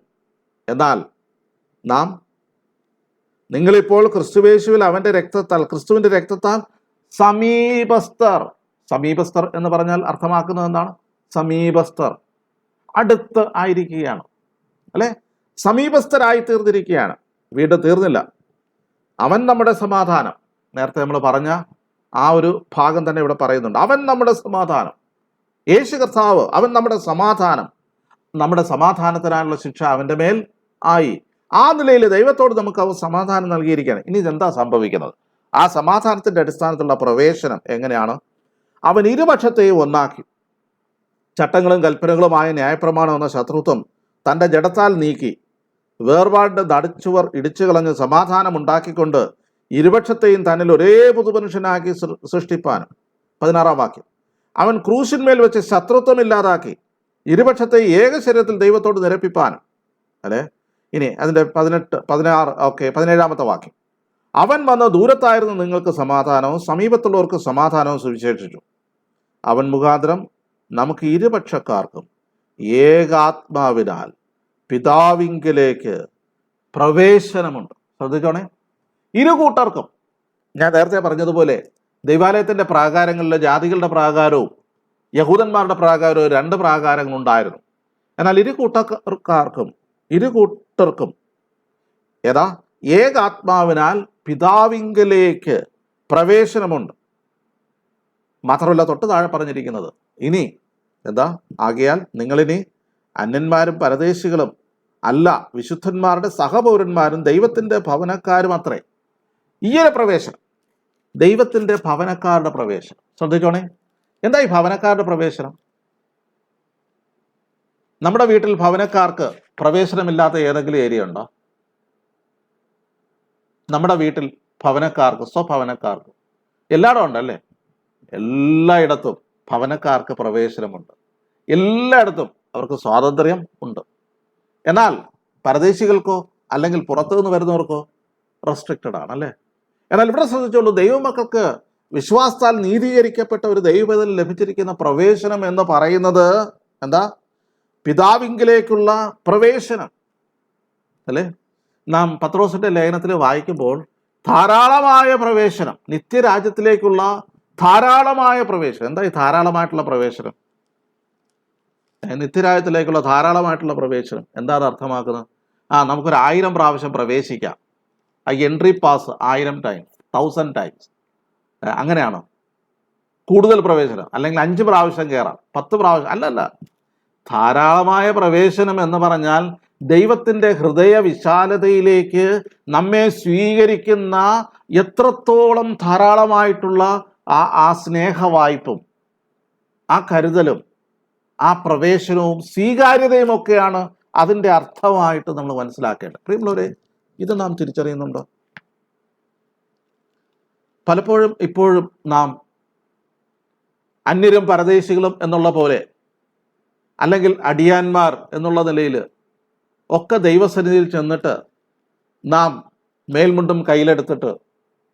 എന്നാൽ നിങ്ങളിപ്പോൾ ക്രിസ്തുവേശുവിൽ അവന്റെ രക്തത്താൽ, ക്രിസ്തുവിന്റെ രക്തത്താൽ സമീപസ്ഥർ. സമീപസ്ഥർ എന്ന് പറഞ്ഞാൽ അർത്ഥമാക്കുന്നത് എന്താണ്? സമീപസ്ഥർ, അടുത്ത് ആയിരിക്കുകയാണ്. അല്ലെ? സമീപസ്ഥരായി തീർന്നിരിക്കുകയാണ്. വീണ്ടും തീർന്നില്ല. അവൻ നമ്മുടെ സമാധാനം. നേരത്തെ നമ്മൾ പറഞ്ഞ ആ ഒരു ഭാഗം തന്നെ ഇവിടെ പറയുന്നുണ്ട്. അവൻ നമ്മുടെ സമാധാനം, യേശു കർത്താവ്, അവൻ നമ്മുടെ സമാധാനം. നമ്മുടെ സമാധാനത്തിനായുള്ള ശിക്ഷ അവൻ്റെ മേൽ ആയി. ആ നിലയിൽ ദൈവത്തോട് നമുക്ക് അവ സമാധാനം നൽകിയിരിക്കുകയാണ്. ഇനി ഇതെന്താ സംഭവിക്കുന്നത്? ആ സമാധാനത്തിന്റെ അടിസ്ഥാനത്തിലുള്ള പ്രവേശനം എങ്ങനെയാണ്? അവൻ ഇരുപക്ഷത്തെയും ഒന്നാക്കി, ചട്ടങ്ങളും കൽപ്പനകളുമായ ന്യായപ്രമാണം എന്ന ശത്രുത്വം തൻ്റെ ജഡത്താൽ നീക്കി, വേർപാടിന്റെ നടുച്ചുവർ ഇടിച്ചു കളഞ്ഞ് സമാധാനം ഉണ്ടാക്കിക്കൊണ്ട് ഇരുപക്ഷത്തെയും തന്നിൽ ഒരേ പുതുമനുഷ്യനാക്കി സൃഷ്ടിപ്പാനും. 16-ാം വാക്യം, അവൻ ക്രൂശിന്മേൽ വെച്ച് ശത്രുത്വം ഇല്ലാതാക്കി ഇരുപക്ഷത്തെ ഏക ശരീരത്തിൽ ദൈവത്തോട് നിരപ്പിപ്പാനും. അല്ലെ? ഇനി അതിൻ്റെ 17-ാമത്തെ വാക്യം, അവൻ വന്ന് ദൂരത്തായിരുന്നു നിങ്ങൾക്ക് സമാധാനവും സമീപത്തുള്ളവർക്ക് സമാധാനവും സുവിശേഷിച്ചു. അവൻ മുഖാന്തരം നമുക്ക് ഇരുപക്ഷക്കാർക്കും ഏകാത്മാവിനാൽ പിതാവിങ്കലേക്ക് പ്രവേശനമുണ്ട്. ശ്രദ്ധിച്ചോണേ, ഇരുകൂട്ടർക്കും. ഞാൻ നേരത്തെ പറഞ്ഞതുപോലെ ദൈവാലയത്തിന്റെ പ്രാകാരങ്ങളിലെ ജാതികളുടെ പ്രാകാരവും യഹൂദന്മാരുടെ പ്രാകാരവും 2 പ്രാകാരങ്ങളുണ്ടായിരുന്നു. എന്നാൽ ഇരുകൂട്ടർക്കും ഏകാത്മാവിനാൽ പിതാവിങ്കലേക്ക് പ്രവേശനമുണ്ട്. മാത്രമല്ല, തൊട്ട് താഴെ പറഞ്ഞിരിക്കുന്നത് ഇനി ആകയാൽ നിങ്ങളിനി അന്യന്മാരും പരദേശികളും അല്ല, വിശുദ്ധന്മാരുടെ സഹപൗരന്മാരും ദൈവത്തിന്റെ ഭവനക്കാരും അത്രേ. ഈ ഒരു പ്രവേശനം, ദൈവത്തിന്റെ ഭവനക്കാരുടെ പ്രവേശനം. ശ്രദ്ധിച്ചോണേ, എന്താ ഈ ഭവനക്കാരുടെ പ്രവേശനം? നമ്മുടെ വീട്ടിൽ ഭവനക്കാർക്ക് പ്രവേശനമില്ലാത്ത ഏതെങ്കിലും ഏരിയ ഉണ്ടോ? നമ്മുടെ വീട്ടിൽ ഭവനക്കാർക്ക്, സ്വഭവനക്കാർക്ക് എല്ലായിടം ഉണ്ടല്ലേ? എല്ലായിടത്തും ഭവനക്കാർക്ക് പ്രവേശനമുണ്ട്. എല്ലായിടത്തും അവർക്ക് സ്വാതന്ത്ര്യം ഉണ്ട്. എന്നാൽ പരദേശികൾക്കോ അല്ലെങ്കിൽ പുറത്തു നിന്ന് വരുന്നവർക്കോ റെസ്ട്രിക്റ്റഡ് ആണ്, അല്ലേ? എന്നാൽ ഇവിടെ ശ്രദ്ധിച്ചോളൂ, ദൈവമക്കൾക്ക് വിശ്വാസത്താൽ നീതീകരിക്കപ്പെട്ട ഒരു ദൈവത്തിൽ ലഭിച്ചിരിക്കുന്ന പ്രവേശനം എന്ന് പറയുന്നത് പിതാവിങ്കിലേക്കുള്ള പ്രവേശനം, അല്ലേ? നാം പത്രോസിന്റെ ലേഖനത്തിൽ വായിക്കുമ്പോൾ ധാരാളമായ പ്രവേശനം, നിത്യരാജ്യത്തിലേക്കുള്ള ധാരാളമായ പ്രവേശനം. എന്താ ഈ ധാരാളമായിട്ടുള്ള പ്രവേശനം? നിത്യരാജ്യത്തിലേക്കുള്ള ധാരാളമായിട്ടുള്ള പ്രവേശനം എന്താ അത് അർത്ഥമാക്കുന്നത്? നമുക്കൊരു 1000 പ്രാവശ്യം പ്രവേശിക്കാം. എൻട്രി പാസ് 1000 ടൈംസ്, 1000 ടൈംസ്, അങ്ങനെയാണോ? കൂടുതൽ പ്രവേശനം, അല്ലെങ്കിൽ 5 പ്രാവശ്യം കയറാം, 10 പ്രാവശ്യം, അല്ലല്ല. ധാരാളമായ പ്രവേശനം എന്ന് പറഞ്ഞാൽ ദൈവത്തിൻ്റെ ഹൃദയ വിശാലതയിലേക്ക് നമ്മെ സ്വീകരിക്കുന്ന എത്രത്തോളം ധാരാളമായിട്ടുള്ള ആ സ്നേഹവായ്പും ആ കരുതലും ആ പ്രവേശനവും സ്വീകാര്യതയും ഒക്കെയാണ് അതിൻ്റെ അർത്ഥമായിട്ട് നമ്മൾ മനസ്സിലാക്കേണ്ടത്. പ്രിയമുള്ളവരെ, ഇത് നാം തിരിച്ചറിയുന്നുണ്ടോ? പലപ്പോഴും ഇപ്പോഴും നാം അന്യരും പരദേശികളും എന്നുള്ള പോലെ, അല്ലെങ്കിൽ അടിയാന്മാർ എന്നുള്ള നിലയിൽ ഒക്കെ ദൈവസന്നിധിയിൽ ചെന്നിട്ട് നാം മേൽമുണ്ടും കയ്യിലെടുത്തിട്ട്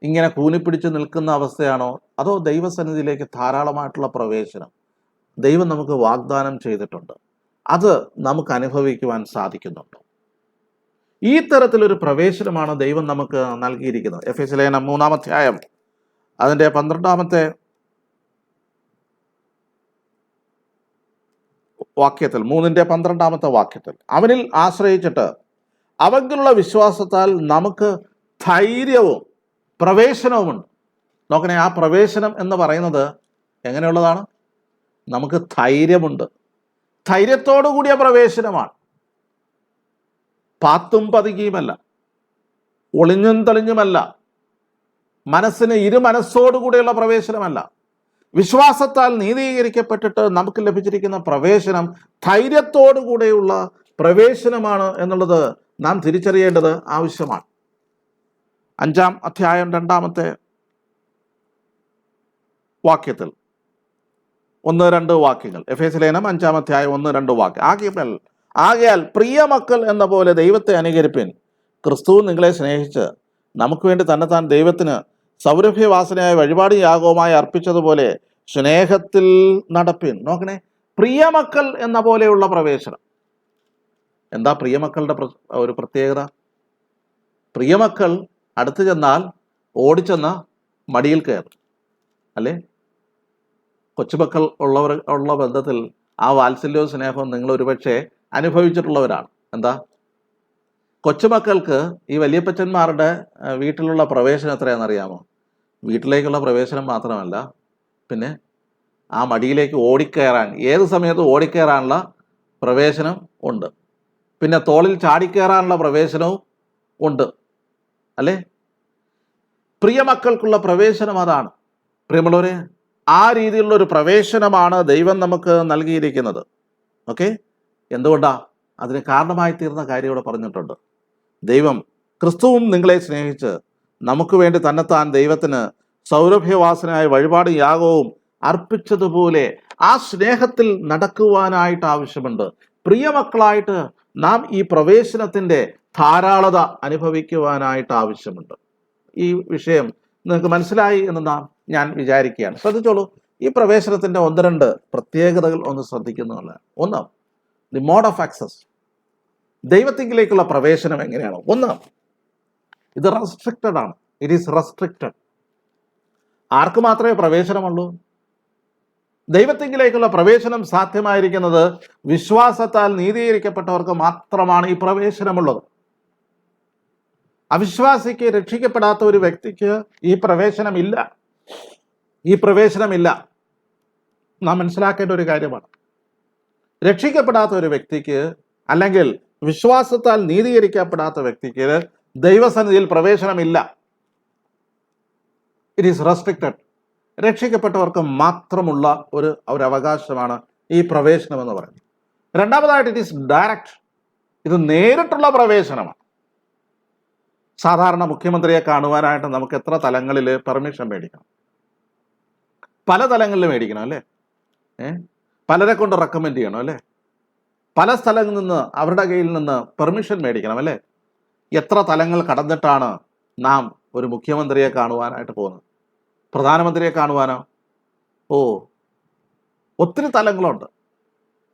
ഇങ്ങനെ കൂനിപ്പിടിച്ച് നിൽക്കുന്ന അവസ്ഥയാണോ? അതോ ദൈവസന്നിധിയിലേക്ക് ധാരാളമായിട്ടുള്ള പ്രവേശനം ദൈവം നമുക്ക് വാഗ്ദാനം ചെയ്തിട്ടുണ്ട്, അത് നമുക്ക് അനുഭവിക്കുവാൻ സാധിക്കുന്നുണ്ടോ? ഈ തരത്തിലൊരു പ്രവേശനമാണ് ദൈവം നമുക്ക് നൽകിയിരിക്കുന്നത്. എഫേസ്യ ലേഖനം 3-ാം അധ്യായം അതിൻ്റെ 12-ാമത്തെ വാക്യത്തിൽ, 3:12 വാക്യത്തിൽ, അവനിൽ ആശ്രയിച്ചിട്ട് അവങ്കിലുള്ള വിശ്വാസത്താൽ നമുക്ക് ധൈര്യവും പ്രവേശനവുമുണ്ട്. നോക്കണേ, ആ പ്രവേശനം എന്ന് പറയുന്നത് എങ്ങനെയുള്ളതാണ്? നമുക്ക് ധൈര്യമുണ്ട്, ധൈര്യത്തോടു കൂടിയ പ്രവേശനമാണ്. പാത്തും പതുകിയുമല്ല, ഒളിഞ്ഞും തെളിഞ്ഞുമല്ല, മനസ്സിന് ഇരുമനസ്സോടുകൂടിയുള്ള പ്രവേശനമല്ല. വിശ്വാസത്താൽ നീതീകരിക്കപ്പെട്ടിട്ട് നമുക്ക് ലഭിച്ചിരിക്കുന്ന പ്രവേശനം ധൈര്യത്തോടു കൂടെയുള്ള പ്രവേശനമാണ് എന്നുള്ളത് നാം തിരിച്ചറിയേണ്ടത് ആവശ്യമാണ്. 5-ാം അധ്യായം 2-ാമത്തെ വാക്യത്തിൽ 1-2 വാക്യങ്ങൾ, എഫേസ്യ ലേഖനം 5-ാം അധ്യായം 1-2 വാക്യം. ആകയാൽ പ്രിയ മക്കൾ എന്ന പോലെ ദൈവത്തെ അനുകരിപ്പിൻ. ക്രിസ്തു നിങ്ങളെ സ്നേഹിച്ച് നമുക്ക് വേണ്ടി തന്നെത്താൻ ദൈവത്തിന് സൗരഭ്യവാസനയായ വഴിപാട് യാഗവുമായി അർപ്പിച്ചതുപോലെ സ്നേഹത്തിൽ നടപ്പിൻ. നോക്കണേ, പ്രിയമക്കൾ എന്ന പോലെയുള്ള പ്രവേശനം. എന്താ പ്രിയമക്കളുടെ ഒരു പ്രത്യേകത? പ്രിയമക്കൾ അടുത്ത് ചെന്നാൽ ഓടിച്ചെന്ന് മടിയിൽ കയറും, അല്ലേ? കൊച്ചുമക്കൾ ഉള്ള ബന്ധത്തിൽ ആ വാത്സല്യവും സ്നേഹവും നിങ്ങൾ ഒരുപക്ഷെ അനുഭവിച്ചിട്ടുള്ളവരാണ്. എന്താ, കൊച്ചുമക്കൾക്ക് ഈ വലിയപ്പച്ചന്മാരുടെ വീട്ടിലുള്ള പ്രവേശനം എത്രയാണെന്നറിയാമോ? വീട്ടിലേക്കുള്ള പ്രവേശനം മാത്രമല്ല, പിന്നെ ആ മടിയിലേക്ക് ഓടിക്കയറാൻ, ഏത് സമയത്തും ഓടിക്കയറാനുള്ള പ്രവേശനം ഉണ്ട്. പിന്നെ തോളിൽ ചാടിക്കയറാനുള്ള പ്രവേശനവും ഉണ്ട്, അല്ലേ? പ്രിയമക്കൾക്കുള്ള പ്രവേശനം അതാണ്. പ്രിയമുള്ളവരെ, ആ രീതിയിലുള്ള ഒരു പ്രവേശനമാണ് ദൈവം നമുക്ക് നൽകിയിരിക്കുന്നത്. ഓക്കെ, എന്തുകൊണ്ടാ? അതിന് കാരണമായി തീർന്ന കാര്യം ഇവിടെ പറഞ്ഞിട്ടുണ്ട്. ദൈവം ക്രിസ്തുവും നിങ്ങളെ സ്നേഹിച്ച് നമുക്ക് വേണ്ടി തന്നെത്താൻ ദൈവത്തിന് സൗരഭ്യവാസനായ വഴിപാട് യാഗവും അർപ്പിച്ചതുപോലെ ആ സ്നേഹത്തിൽ നടക്കുവാനായിട്ട് ആവശ്യമുണ്ട്. പ്രിയമക്കളായിട്ട് നാം ഈ പ്രവേശനത്തിൻ്റെ ധാരാളത അനുഭവിക്കുവാനായിട്ട് ആവശ്യമുണ്ട്. ഈ വിഷയം നിങ്ങൾക്ക് മനസ്സിലായി എന്ന് ഞാൻ വിചാരിക്കുകയാണ്. ശ്രദ്ധിച്ചോളൂ, ഈ പ്രവേശനത്തിൻ്റെ 1-2 പ്രത്യേകതകൾ ഒന്ന് ശ്രദ്ധിക്കുന്നതല്ല. ഒന്ന്, ദി മോഡ് ഓഫ് ആക്സസ്. ദൈവത്തിങ്കിലേക്കുള്ള പ്രവേശനം എങ്ങനെയാണോ? ഒന്ന്, ഇത് റെസ്ട്രിക്റ്റഡ് ആണ്. It is restricted. ആർക്ക് മാത്രമേ പ്രവേശനമുള്ളൂ? ദൈവത്തിങ്കിലേക്കുള്ള പ്രവേശനം സാധ്യമായിരിക്കുന്നത് വിശ്വാസത്താൽ നീതീകരിക്കപ്പെട്ടവർക്ക് മാത്രമാണ് ഈ പ്രവേശനമുള്ളത്. അവിശ്വാസിക്ക്, രക്ഷിക്കപ്പെടാത്ത ഒരു വ്യക്തിക്ക് ഈ പ്രവേശനമില്ല. നാം മനസ്സിലാക്കേണ്ട ഒരു കാര്യമാണ്. രക്ഷിക്കപ്പെടാത്ത ഒരു വ്യക്തിക്ക്, അല്ലെങ്കിൽ വിശ്വാസത്താൽ നീതീകരിക്കപ്പെടാത്ത വ്യക്തിക്ക് ദൈവസന്നിധിയിൽ പ്രവേശനമില്ല. It is restricted. രക്ഷിക്കപ്പെട്ടവർക്ക് മാത്രമുള്ള ഒരു അവകാശമാണ് ഈ പ്രവേശനം എന്ന് പറയുന്നത്. രണ്ടാമതായിട്ട്, ഇറ്റ് ഈസ് ഡയറക്റ്റ്. ഇത് നേരിട്ടുള്ള പ്രവേശനമാണ്. സാധാരണ മുഖ്യമന്ത്രിയെ കാണുവാനായിട്ട് നമുക്ക് എത്ര തലങ്ങളിൽ പെർമിഷൻ മേടിക്കണം? പല തലങ്ങളിൽ മേടിക്കണം, അല്ലേ? പലരെ കൊണ്ട് റെക്കമെൻഡ് ചെയ്യണം, അല്ലേ? പല സ്ഥലങ്ങളിൽ നിന്ന്, അവരുടെ കയ്യിൽ നിന്ന് പെർമിഷൻ മേടിക്കണം, അല്ലേ? എത്ര തലങ്ങൾ കടന്നിട്ടാണ് നാം ഒരു മുഖ്യമന്ത്രിയെ കാണുവാനായിട്ട് പോകുന്നത്? പ്രധാനമന്ത്രിയെ കാണുവാനോ? ഒത്തിരി തലങ്ങളുണ്ട്.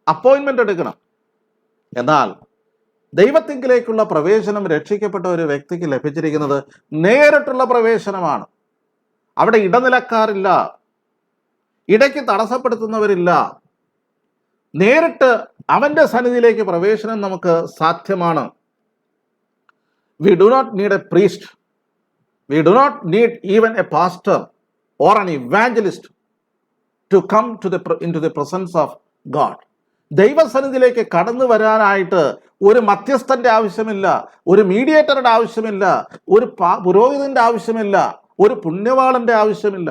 അപ്പോയിൻമെൻ്റ് എടുക്കണം. എന്നാൽ ദൈവത്തിങ്കിലേക്കുള്ള പ്രവേശനം രക്ഷിക്കപ്പെട്ട ഒരു വ്യക്തിക്ക് ലഭിച്ചിരിക്കുന്നത് നേരിട്ടുള്ള പ്രവേശനമാണ്. അവിടെ ഇടനിലക്കാരില്ല, ഇടയ്ക്ക് തടസ്സപ്പെടുത്തുന്നവരില്ല. നേരിട്ട് അവൻ്റെ സന്നിധിയിലേക്ക് പ്രവേശനം നമുക്ക് സാധ്യമാണ്. We do not need a priest. We do not need even a pastor or an evangelist to come in to the presence of God. ദൈവസന്നിധിയിലേക്ക് കടന്നു വരാനായിട്ട് ഒരു മധ്യസ്ഥന്റെ ആവശ്യമില്ല, ഒരു മീഡിയേറ്ററുടെ ആവശ്യമില്ല, ഒരു പുരോഹിതന്റെ ആവശ്യമില്ല, ഒരു പുണ്യവാളന്റെ ആവശ്യമില്ല.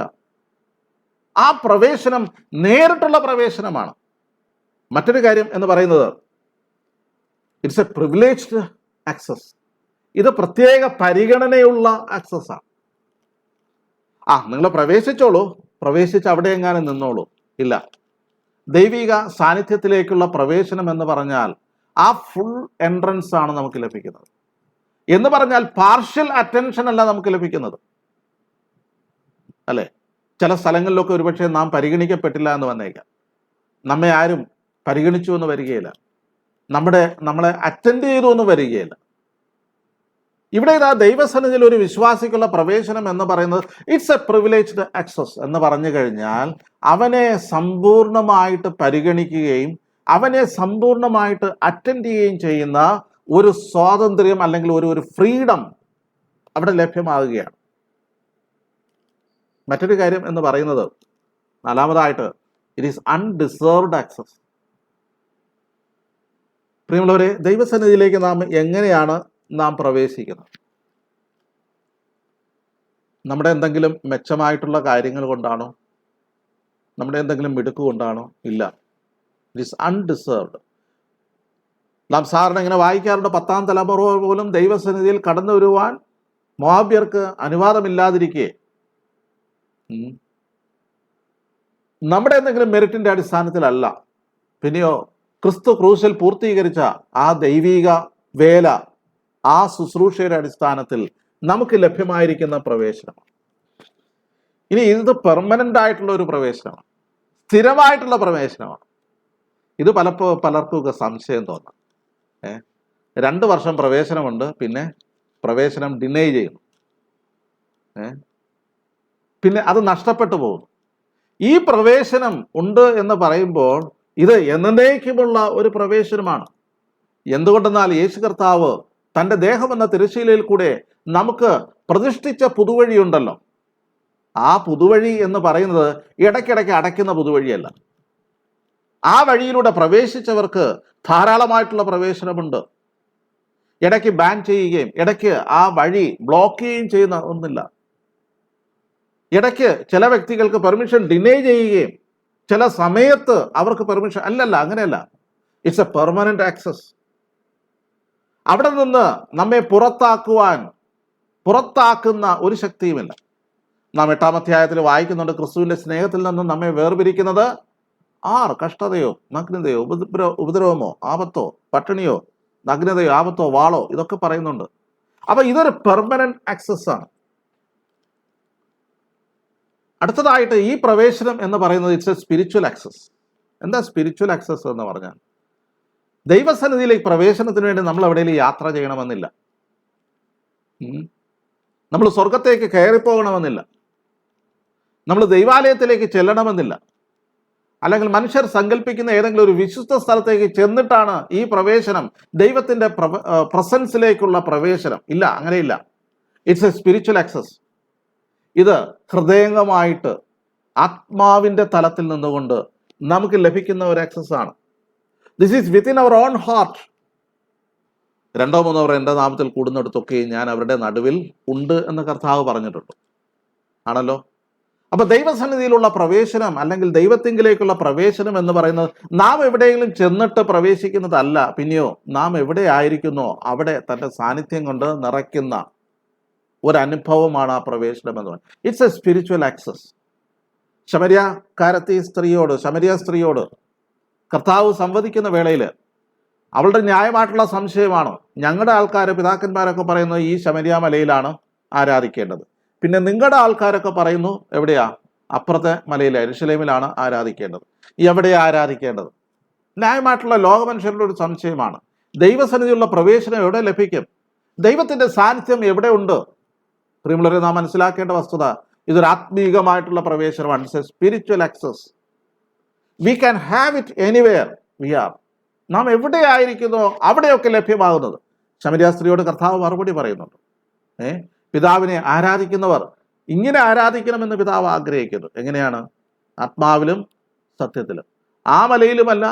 ആ പ്രവേശനം നേരിട്ടുള്ള പ്രവേശനമാണ്. മറ്റൊരു കാര്യം എന്ന് പറയുന്നത് ഇറ്റ്സ് എ പ്രിവിലേജ്ഡ് ആക്സസ്. ഇത് പ്രത്യേക പരിഗണനയുള്ള ആക്സസ് ആണ്. നിങ്ങൾ പ്രവേശിച്ചോളൂ, പ്രവേശിച്ച് അവിടെ എങ്ങാനും നിന്നോളൂ. ഇല്ല, ദൈവിക സാന്നിധ്യത്തിലേക്കുള്ള പ്രവേശനം എന്ന് പറഞ്ഞാൽ ആ ഫുൾ എൻട്രൻസ് ആണ് നമുക്ക് ലഭിക്കുന്നത്. എന്ന് പറഞ്ഞാൽ പാർഷ്യൽ അറ്റൻഷൻ അല്ല നമുക്ക് ലഭിക്കുന്നത്, അല്ലേ? ചില സ്ഥലങ്ങളിലൊക്കെ ഒരുപക്ഷെ നാം പരിഗണിക്കപ്പെട്ടില്ല എന്ന് വന്നേക്കാം, നമ്മെ ആരും പരിഗണിച്ചു എന്ന് വരികയില്ല, നമ്മളെ അറ്റൻഡ് ചെയ്തു എന്ന് വരികയില്ല. ഇവിടെ ഇതാ ദൈവസന്നിധിയിൽ ഒരു വിശ്വാസിക്കുള്ള പ്രവേശനം എന്ന് പറയുന്നത് ഇറ്റ്സ് എ പ്രിവിലേജ്ഡ് ആക്സസ് എന്ന് പറഞ്ഞു കഴിഞ്ഞാൽ അവനെ സമ്പൂർണമായിട്ട് പരിഗണിക്കുകയും അവനെ സമ്പൂർണമായിട്ട് അറ്റൻഡ് ചെയ്യുകയും ചെയ്യുന്ന ഒരു സ്വാതന്ത്ര്യം അല്ലെങ്കിൽ ഒരു ഫ്രീഡം അവിടെ ലഭ്യമാകുകയാണ്. മറ്റൊരു കാര്യം എന്ന് പറയുന്നത്, നാലാമതായിട്ട്, ഇറ്റ് ഈസ് അൺഡിസേർവ്ഡ് ആക്സസ്. പ്രിയമുള്ളവരെ, ദൈവസന്നിധിയിലേക്ക് എങ്ങനെയാണ് നാം പ്രവേശിക്കുന്നത്? നമ്മുടെ എന്തെങ്കിലും മെച്ചമായിട്ടുള്ള കാര്യങ്ങൾ കൊണ്ടാണോ? നമ്മുടെ എന്തെങ്കിലും മിടുക്ക് കൊണ്ടാണോ? ഇല്ല, ഇറ്റ് ഈസ് അൺഡിസേർവ്ഡ്. നാം സാറിന് ഇങ്ങനെ വായിക്കാറുണ്ട്, 10ാം തലമുറ പോലും ദൈവസന്നിധിയിൽ കടന്നു വരുവാൻ മോവാബ്യർക്ക് അനുവാദമില്ലാതിരിക്കെ നമ്മുടെ എന്തെങ്കിലും മെറിറ്റിന്റെ അടിസ്ഥാനത്തിലല്ല, പിന്നെയോ ക്രിസ്തു ക്രൂശിൽ പൂർത്തീകരിച്ച ആ ദൈവിക വേല, ആ ശുശ്രൂഷയുടെ അടിസ്ഥാനത്തിൽ നമുക്ക് ലഭ്യമായിരിക്കുന്ന പ്രവേശനമാണ്. ഇനി ഇത് പെർമനന്റ് ആയിട്ടുള്ള ഒരു പ്രവേശനമാണ്, സ്ഥിരമായിട്ടുള്ള പ്രവേശനമാണ്. ഇത് പലർക്കും സംശയം തോന്നാം. 2 വർഷം പ്രവേശനമുണ്ട്, പിന്നെ പ്രവേശനം ഡിനൈ ചെയ്യുന്നു, പിന്നെ അത് നഷ്ടപ്പെട്ടു പോകുന്നു. ഈ പ്രവേശനം ഉണ്ട് എന്ന് പറയുമ്പോൾ ഇത് എന്നേക്കുമുള്ള ഒരു പ്രവേശനമാണ്. എന്തുകൊണ്ടെന്നാൽ യേശു കർത്താവ് തൻ്റെ ദേഹം എന്ന തിരശ്ശീലയിൽ കൂടെ നമുക്ക് പ്രതിഷ്ഠിച്ച പുതുവഴിയുണ്ടല്ലോ. ആ പുതുവഴി എന്ന് പറയുന്നത് ഇടയ്ക്കിടയ്ക്ക് അടയ്ക്കുന്ന പുതുവഴിയല്ല. ആ വഴിയിലൂടെ പ്രവേശിച്ചവർക്ക് ധാരാളമായിട്ടുള്ള പ്രവേശനമുണ്ട്. ഇടയ്ക്ക് ബാൻ ചെയ്യുകയും ഇടയ്ക്ക് ആ വഴി ബ്ലോക്ക് ചെയ്യുകയും ചെയ്യുന്ന ഒന്നില്ല. ഇടയ്ക്ക് ചില വ്യക്തികൾക്ക് പെർമിഷൻ ഡിനൈ ചെയ്യുകയും ചില സമയത്ത് അവർക്ക് പെർമിഷൻ അങ്ങനെയല്ല. It's A permanent access. അവിടെ നിന്ന് നമ്മെ പുറത്താക്കുന്ന ഒരു ശക്തിയുമില്ല. നാം 8ാം അധ്യായത്തിൽ വായിക്കുന്നുണ്ട്, ക്രിസ്തുവിന്റെ സ്നേഹത്തിൽ നിന്നും നമ്മെ വേർപിരിക്കുന്നത് കഷ്ടതയോ നഗ്നതയോ ഉപദ്രവമോ ആപത്തോ പട്ടിണിയോ നഗ്നതയോ ആപത്തോ വാളോ, ഇതൊക്കെ പറയുന്നുണ്ട്. അപ്പൊ ഇതൊരു പെർമനന്റ് ആക്സസ് ആണ്. അടുത്തതായിട്ട് ഈ പ്രവേശനം എന്ന് പറയുന്നത് ഇറ്റ്സ് എ സ്പിരിച്വൽ ആക്സസ്. എന്താ സ്പിരിച്വൽ ആക്സസ് എന്ന് പറഞ്ഞാൽ, ദൈവസന്നിധിയിലേക്ക് പ്രവേശനത്തിന് വേണ്ടി നമ്മൾ എവിടെയെങ്കിലും യാത്ര ചെയ്യണമെന്നില്ല, നമ്മൾ സ്വർഗത്തേക്ക് കയറിപ്പോകണമെന്നില്ല, നമ്മൾ ദൈവാലയത്തിലേക്ക് ചെല്ലണമെന്നില്ല, അല്ലെങ്കിൽ മനുഷ്യർ സങ്കല്പിക്കുന്ന ഏതെങ്കിലും ഒരു വിശുദ്ധ സ്ഥലത്തേക്ക് ചെന്നിട്ടാണ് ഈ പ്രവേശനം, ദൈവത്തിന്റെ പ്രസൻസിലേക്കുള്ള പ്രവേശനം. ഇല്ല, അങ്ങനെയില്ല. It's a spiritual access. ഇത് ഹൃദയംഗമായിട്ട് ആത്മാവിന്റെ തലത്തിൽ നിന്നുകൊണ്ട് നമുക്ക് ലഭിക്കുന്ന ഒരു ആക്സസ് ആണ്. This is within our own heart. 2 3 അവർ എൻ്റെ നാമത്തിൽ കൂടുന്നിടത്തൊക്കെ ഞാൻ അവരുടെ നടുവിൽ ഉണ്ട് എന്ന് കർത്താവ് പറഞ്ഞിട്ടുണ്ട്, ആണല്ലോ. അപ്പൊ ദൈവസന്നിധിയിലുള്ള പ്രവേശനം അല്ലെങ്കിൽ ദൈവത്തിങ്കിലേക്കുള്ള പ്രവേശനം എന്ന് പറയുന്നത് നാം എവിടെയെങ്കിലും ചെന്നിട്ട് പ്രവേശിക്കുന്നതല്ല, പിന്നെയോ നാം എവിടെ ആയിരിക്കുന്നോ അവിടെ തൻ്റെ സാന്നിധ്യം കൊണ്ട് നിറയ്ക്കുന്ന ഒരനുഭവമാണ് ആ പ്രവേശനം എന്ന് പറയുന്നത്. It's a spiritual access. ശമരിയ സ്ത്രീയോട് കർത്താവ് സംവദിക്കുന്ന വേളയിൽ അവളുടെ ന്യായമായിട്ടുള്ള സംശയമാണ്, ഞങ്ങളുടെ ആൾക്കാർ പിതാക്കന്മാരൊക്കെ പറയുന്നത് ഈ ശമരിയ മലയിലാണ് ആരാധിക്കേണ്ടത്, പിന്നെ നിങ്ങളുടെ ആൾക്കാരൊക്കെ പറയുന്നു എവിടെയാ, അപ്പുറത്തെ മലയിലെ യെരൂശലേമിലാണ് ആരാധിക്കേണ്ടത്, എവിടെയാ ആരാധിക്കേണ്ടത്? ന്യായമായിട്ടുള്ള ലോകമനുഷ്യരുടെ ഒരു സംശയമാണ്. ദൈവസന്നിധിയുള്ള പ്രവേശനം എവിടെ ലഭിക്കും? ദൈവത്തിന്റെ സാന്നിധ്യം എവിടെ ഉണ്ട്? പ്രിയമുള്ളവരെ, നാം മനസ്സിലാക്കേണ്ട വസ്തുത, ഇതൊരു ആത്മീകമായിട്ടുള്ള പ്രവേശനമാണ്. It's a spiritual access. We can have it anywhere we are. നാം എവിടെയായിരിക്കുന്നോ അവിടെയൊക്കെ ലഭ്യമാകുന്നത്. ശമരിയ സ്ത്രീയോട് കർത്താവ് മറുപടി പറയുന്നുണ്ട്. പിതാവിനെ ആരാധിക്കുന്നവർ ഇങ്ങനെ ആരാധിക്കണമെന്ന് പിതാവ് ആഗ്രഹിക്കുന്നു. എങ്ങനെയാണ്? ആത്മാവിലും സത്യത്തിലും. ആ മലയിലുമല്ല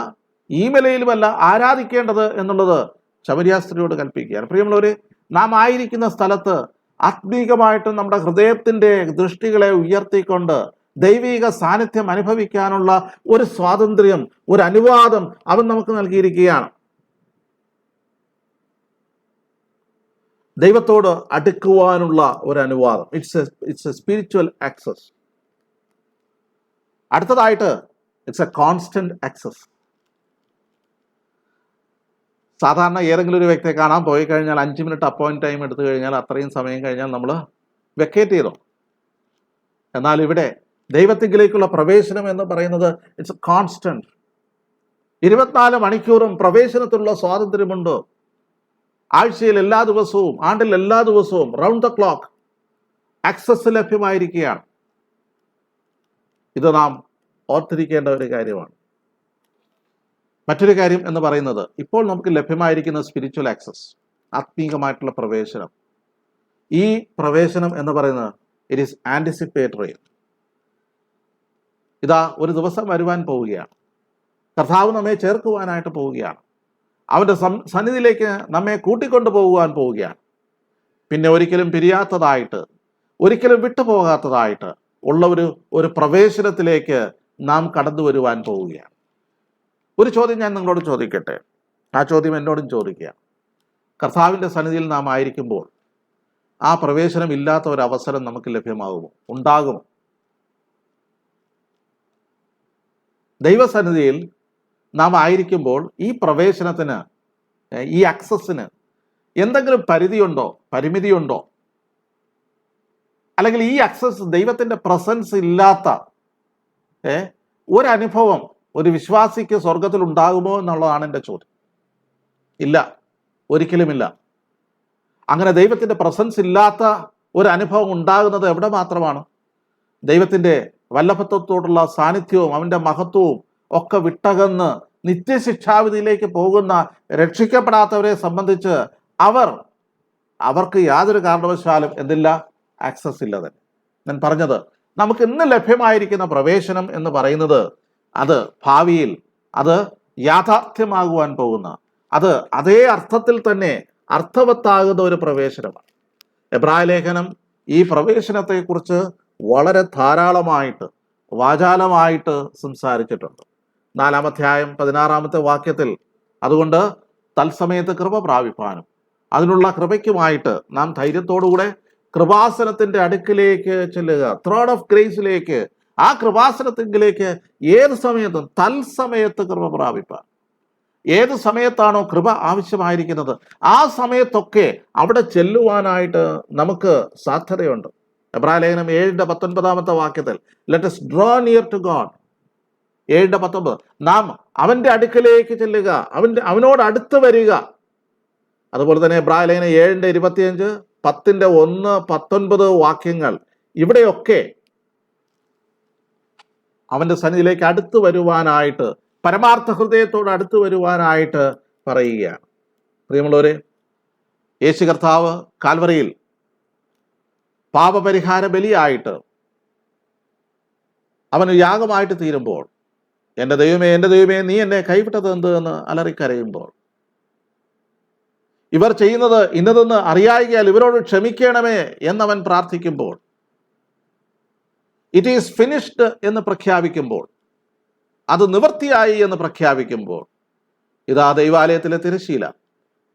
ഈ മലയിലുമല്ല ആരാധിക്കേണ്ടത് എന്നുള്ളത് ശമരിയാസ്ത്രീയോട് കൽപ്പിക്കുകയാണ്. പ്രിയമുള്ളവരെ, നാം ആയിരിക്കുന്ന സ്ഥലത്ത് ആത്മീകമായിട്ടും നമ്മുടെ ഹൃദയത്തിൻ്റെ ദൃഷ്ടികളെ ഉയർത്തിക്കൊണ്ട് ദൈവിക സാന്നിധ്യം അനുഭവിക്കാനുള്ള ഒരു സ്വാതന്ത്ര്യം, ഒരു അനുവാദം അവൻ നമുക്ക് നൽകിയിരിക്കുകയാണ്. ദൈവത്തോട് അടുക്കുവാനുള്ള ഒരു അനുവാദം. It's a spiritual access. അടുത്തതായിട്ട് ഇറ്റ്സ് എ കോൺസ്റ്റന്റ് ആക്സസ്. സാധാരണ ഏതെങ്കിലും ഒരു വ്യക്തിയെ കാണാൻ പോയി കഴിഞ്ഞാൽ 5 മിനിറ്റ് അപ്പോയിന്റ് ടൈം എടുത്തു കഴിഞ്ഞാൽ അത്രയും സമയം കഴിഞ്ഞാൽ നമ്മൾ വെക്കേറ്റ് ചെയ്തു. എന്നാൽ ഇവിടെ ദൈവത്തിങ്കിലേക്കുള്ള പ്രവേശനം എന്ന് പറയുന്നത് ഇറ്റ്സ് എ കോൺസ്റ്റന്റ്. 24 മണിക്കൂറും പ്രവേശനത്തിലുള്ള സ്വാതന്ത്ര്യമുണ്ട്. ആഴ്ചയിൽ എല്ലാ ദിവസവും, ആണ്ടിൽ എല്ലാ ദിവസവും റൗണ്ട് ദ ക്ലോക്ക് ആക്സസ് ലഭ്യമായിരിക്കുകയാണ്. ഇത് നാം ഓർത്തിരിക്കേണ്ട ഒരു കാര്യമാണ്. മറ്റൊരു കാര്യം എന്ന് പറയുന്നത്, ഇപ്പോൾ നമുക്ക് ലഭ്യമായിരിക്കുന്ന സ്പിരിച്വൽ ആക്സസ്, ആത്മീകമായിട്ടുള്ള പ്രവേശനം. ഈ പ്രവേശനം എന്ന് പറയുന്നത് ഇറ്റ് ഈസ് ആൻറ്റിസിപ്പേറ്ററി. ഇതാ ഒരു ദിവസം വരുവാൻ പോവുകയാണ്. കർത്താവ് നമ്മെ ചേർക്കുവാനായിട്ട് പോവുകയാണ്. അവൻ്റെ സന്നിധിയിലേക്ക് നമ്മെ കൂട്ടിക്കൊണ്ടു പോകുവാൻ പോവുകയാണ്. പിന്നെ ഒരിക്കലും പിരിയാത്തതായിട്ട്, ഒരിക്കലും വിട്ടുപോകാത്തതായിട്ട് ഉള്ള ഒരു പ്രവേശനത്തിലേക്ക് നാം കടന്നു വരുവാൻ പോവുകയാണ്. ഒരു ചോദ്യം ഞാൻ നിങ്ങളോട് ചോദിക്കട്ടെ. ആ ചോദ്യം എന്നോടും ചോദിക്കുക. കർത്താവിൻ്റെ സന്നിധിയിൽ നാം ആയിരിക്കുമ്പോൾ ആ പ്രവേശനം ഇല്ലാത്ത ഒരു അവസരം നമുക്ക് ലഭ്യമാകുമോ? ഉണ്ടാകുമോ? ദൈവസന്നിധിയിൽ നാം ആയിരിക്കുമ്പോൾ ഈ പ്രവേശനത്തിന്, ഈ ആക്സസിന് എന്തെങ്കിലും പരിധിയുണ്ടോ, പരിമിതിയുണ്ടോ? അല്ലെങ്കിൽ ഈ ആക്സസ്, ദൈവത്തിൻ്റെ പ്രസൻസ് ഇല്ലാത്ത ഒരനുഭവം ഒരു വിശ്വാസിക്ക് സ്വർഗത്തിൽ ഉണ്ടാകുമോ എന്നുള്ളതാണ് എൻ്റെ ചോദ്യം. ഇല്ല, ഒരിക്കലുമില്ല. അങ്ങനെ ദൈവത്തിൻ്റെ പ്രസൻസ് ഇല്ലാത്ത ഒരു അനുഭവം ഉണ്ടാകുന്നത് എവിടെ മാത്രമാണ്? ദൈവത്തിൻ്റെ വല്ലഭത്വത്തോടുള്ള സാന്നിധ്യവും അവൻ്റെ മഹത്വവും ഒക്കെ വിട്ടകന്ന് നിത്യശിക്ഷാവിധിയിലേക്ക് പോകുന്ന രക്ഷിക്കപ്പെടാത്തവരെ സംബന്ധിച്ച് അവർക്ക് യാതൊരു കാരണവശാലും എന്തില്ല? ആക്സസ് ഇല്ല തന്നെ. ഞാൻ പറഞ്ഞത്, നമുക്ക് ഇന്ന് ലഭ്യമായിരിക്കുന്ന പ്രവേശനം എന്ന് പറയുന്നത് അത് ഭാവിയിൽ അത് യാഥാർത്ഥ്യമാകുവാൻ പോകുന്ന, അത് അതേ അർത്ഥത്തിൽ തന്നെ അർത്ഥവത്താകുന്ന ഒരു പ്രവേശനമാണ്. എബ്രായ ലേഖനം ഈ പ്രവേശനത്തെക്കുറിച്ച് വളരെ ധാരാളമായിട്ട്, വാചാലമായിട്ട് സംസാരിച്ചിട്ടുണ്ട്. 4-ാം അധ്യായം 16-ാമത്തെ വാക്യത്തിൽ, അതുകൊണ്ട് തത്സമയത്ത് കൃപ പ്രാപിപ്പാനും അതിനുള്ള കൃപയ്ക്കുമായിട്ട് നാം ധൈര്യത്തോടുകൂടെ കൃപാസനത്തിൻ്റെ അടുക്കിലേക്ക് ചെല്ലുക. ത്രോൺ ഓഫ് ഗ്രേസിലേക്ക്, ആ കൃപാസനത്തിലേക്ക് ഏത് സമയത്തും തത്സമയത്ത് കൃപ പ്രാപിപ്പാൻ. ഏത് സമയത്താണോ കൃപ ആവശ്യമായിരിക്കുന്നത് ആ സമയത്തൊക്കെ അവിടെ ചെല്ലുവാനായിട്ട് നമുക്ക് സാധ്യതയുണ്ട്. എബ്രായ ലേഖനം 7:19 വാക്യത്തിൽ, let us draw near to God. 7:19, നാം അവൻ്റെ അടുക്കലേക്ക് ചെല്ലുക, അവനോട് അടുത്ത് വരിക. അതുപോലെ തന്നെ എബ്രായ ലേഖനം 7:25, 10:1, 19 വാക്യങ്ങൾ, ഇവിടെയൊക്കെ അവൻ്റെ സന്നിധിയിലേക്ക് അടുത്ത് വരുവാനായിട്ട്, പരമാർത്ഥ ഹൃദയത്തോട് അടുത്ത് വരുവാനായിട്ട് പറയുകയാണ്. പ്രിയമുള്ളവരെ, യേശു കർത്താവ് കാൽവറിയിൽ പാപപരിഹാര ബലിയായിട്ട് അവന് യാഗമായിട്ട് തീരുമ്പോൾ, എൻ്റെ ദൈവമേ, എൻ്റെ ദൈവമേ, നീ എന്നെ കൈവിട്ടത് എന്ത് എന്ന് അലറിക്കരയുമ്പോൾ, ഇവർ ചെയ്യുന്നത് ഇന്നതെന്ന് അറിയായികയാൽ ഇവരോട് ക്ഷമിക്കണമേ എന്നവൻ പ്രാർത്ഥിക്കുമ്പോൾ, ഇറ്റ് ഈസ് ഫിനിഷ്ഡ് എന്ന് പ്രഖ്യാപിക്കുമ്പോൾ, അത് നിവൃത്തിയായി എന്ന് പ്രഖ്യാപിക്കുമ്പോൾ, ഇതാ ദൈവാലയത്തിലെ തിരശ്ശീല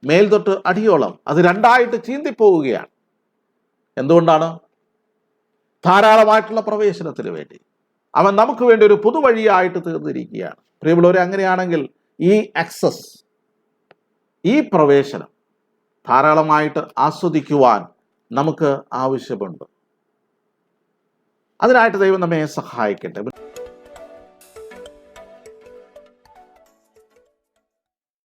മേൽതൊട്ട് അടിയോളം അത് രണ്ടായിട്ട് ചീന്തിപ്പോവുകയാണ്. എന്തുകൊണ്ടാണ്? ധാരാളമായിട്ടുള്ള പ്രവേശനത്തിന് വേണ്ടി അവൻ നമുക്ക് വേണ്ടി ഒരു പുതുവഴിയായിട്ട് തീർന്നിരിക്കുകയാണ്. പ്രിയമുള്ളവരെ, അങ്ങനെയാണെങ്കിൽ ഈ ആക്സസ്, ഈ പ്രവേശനം ധാരാളമായിട്ട് ആസ്വദിക്കുവാൻ നമുക്ക് ആവശ്യമുണ്ട്. അതിനായിട്ട് ദൈവം നമ്മെ സഹായിക്കട്ടെ.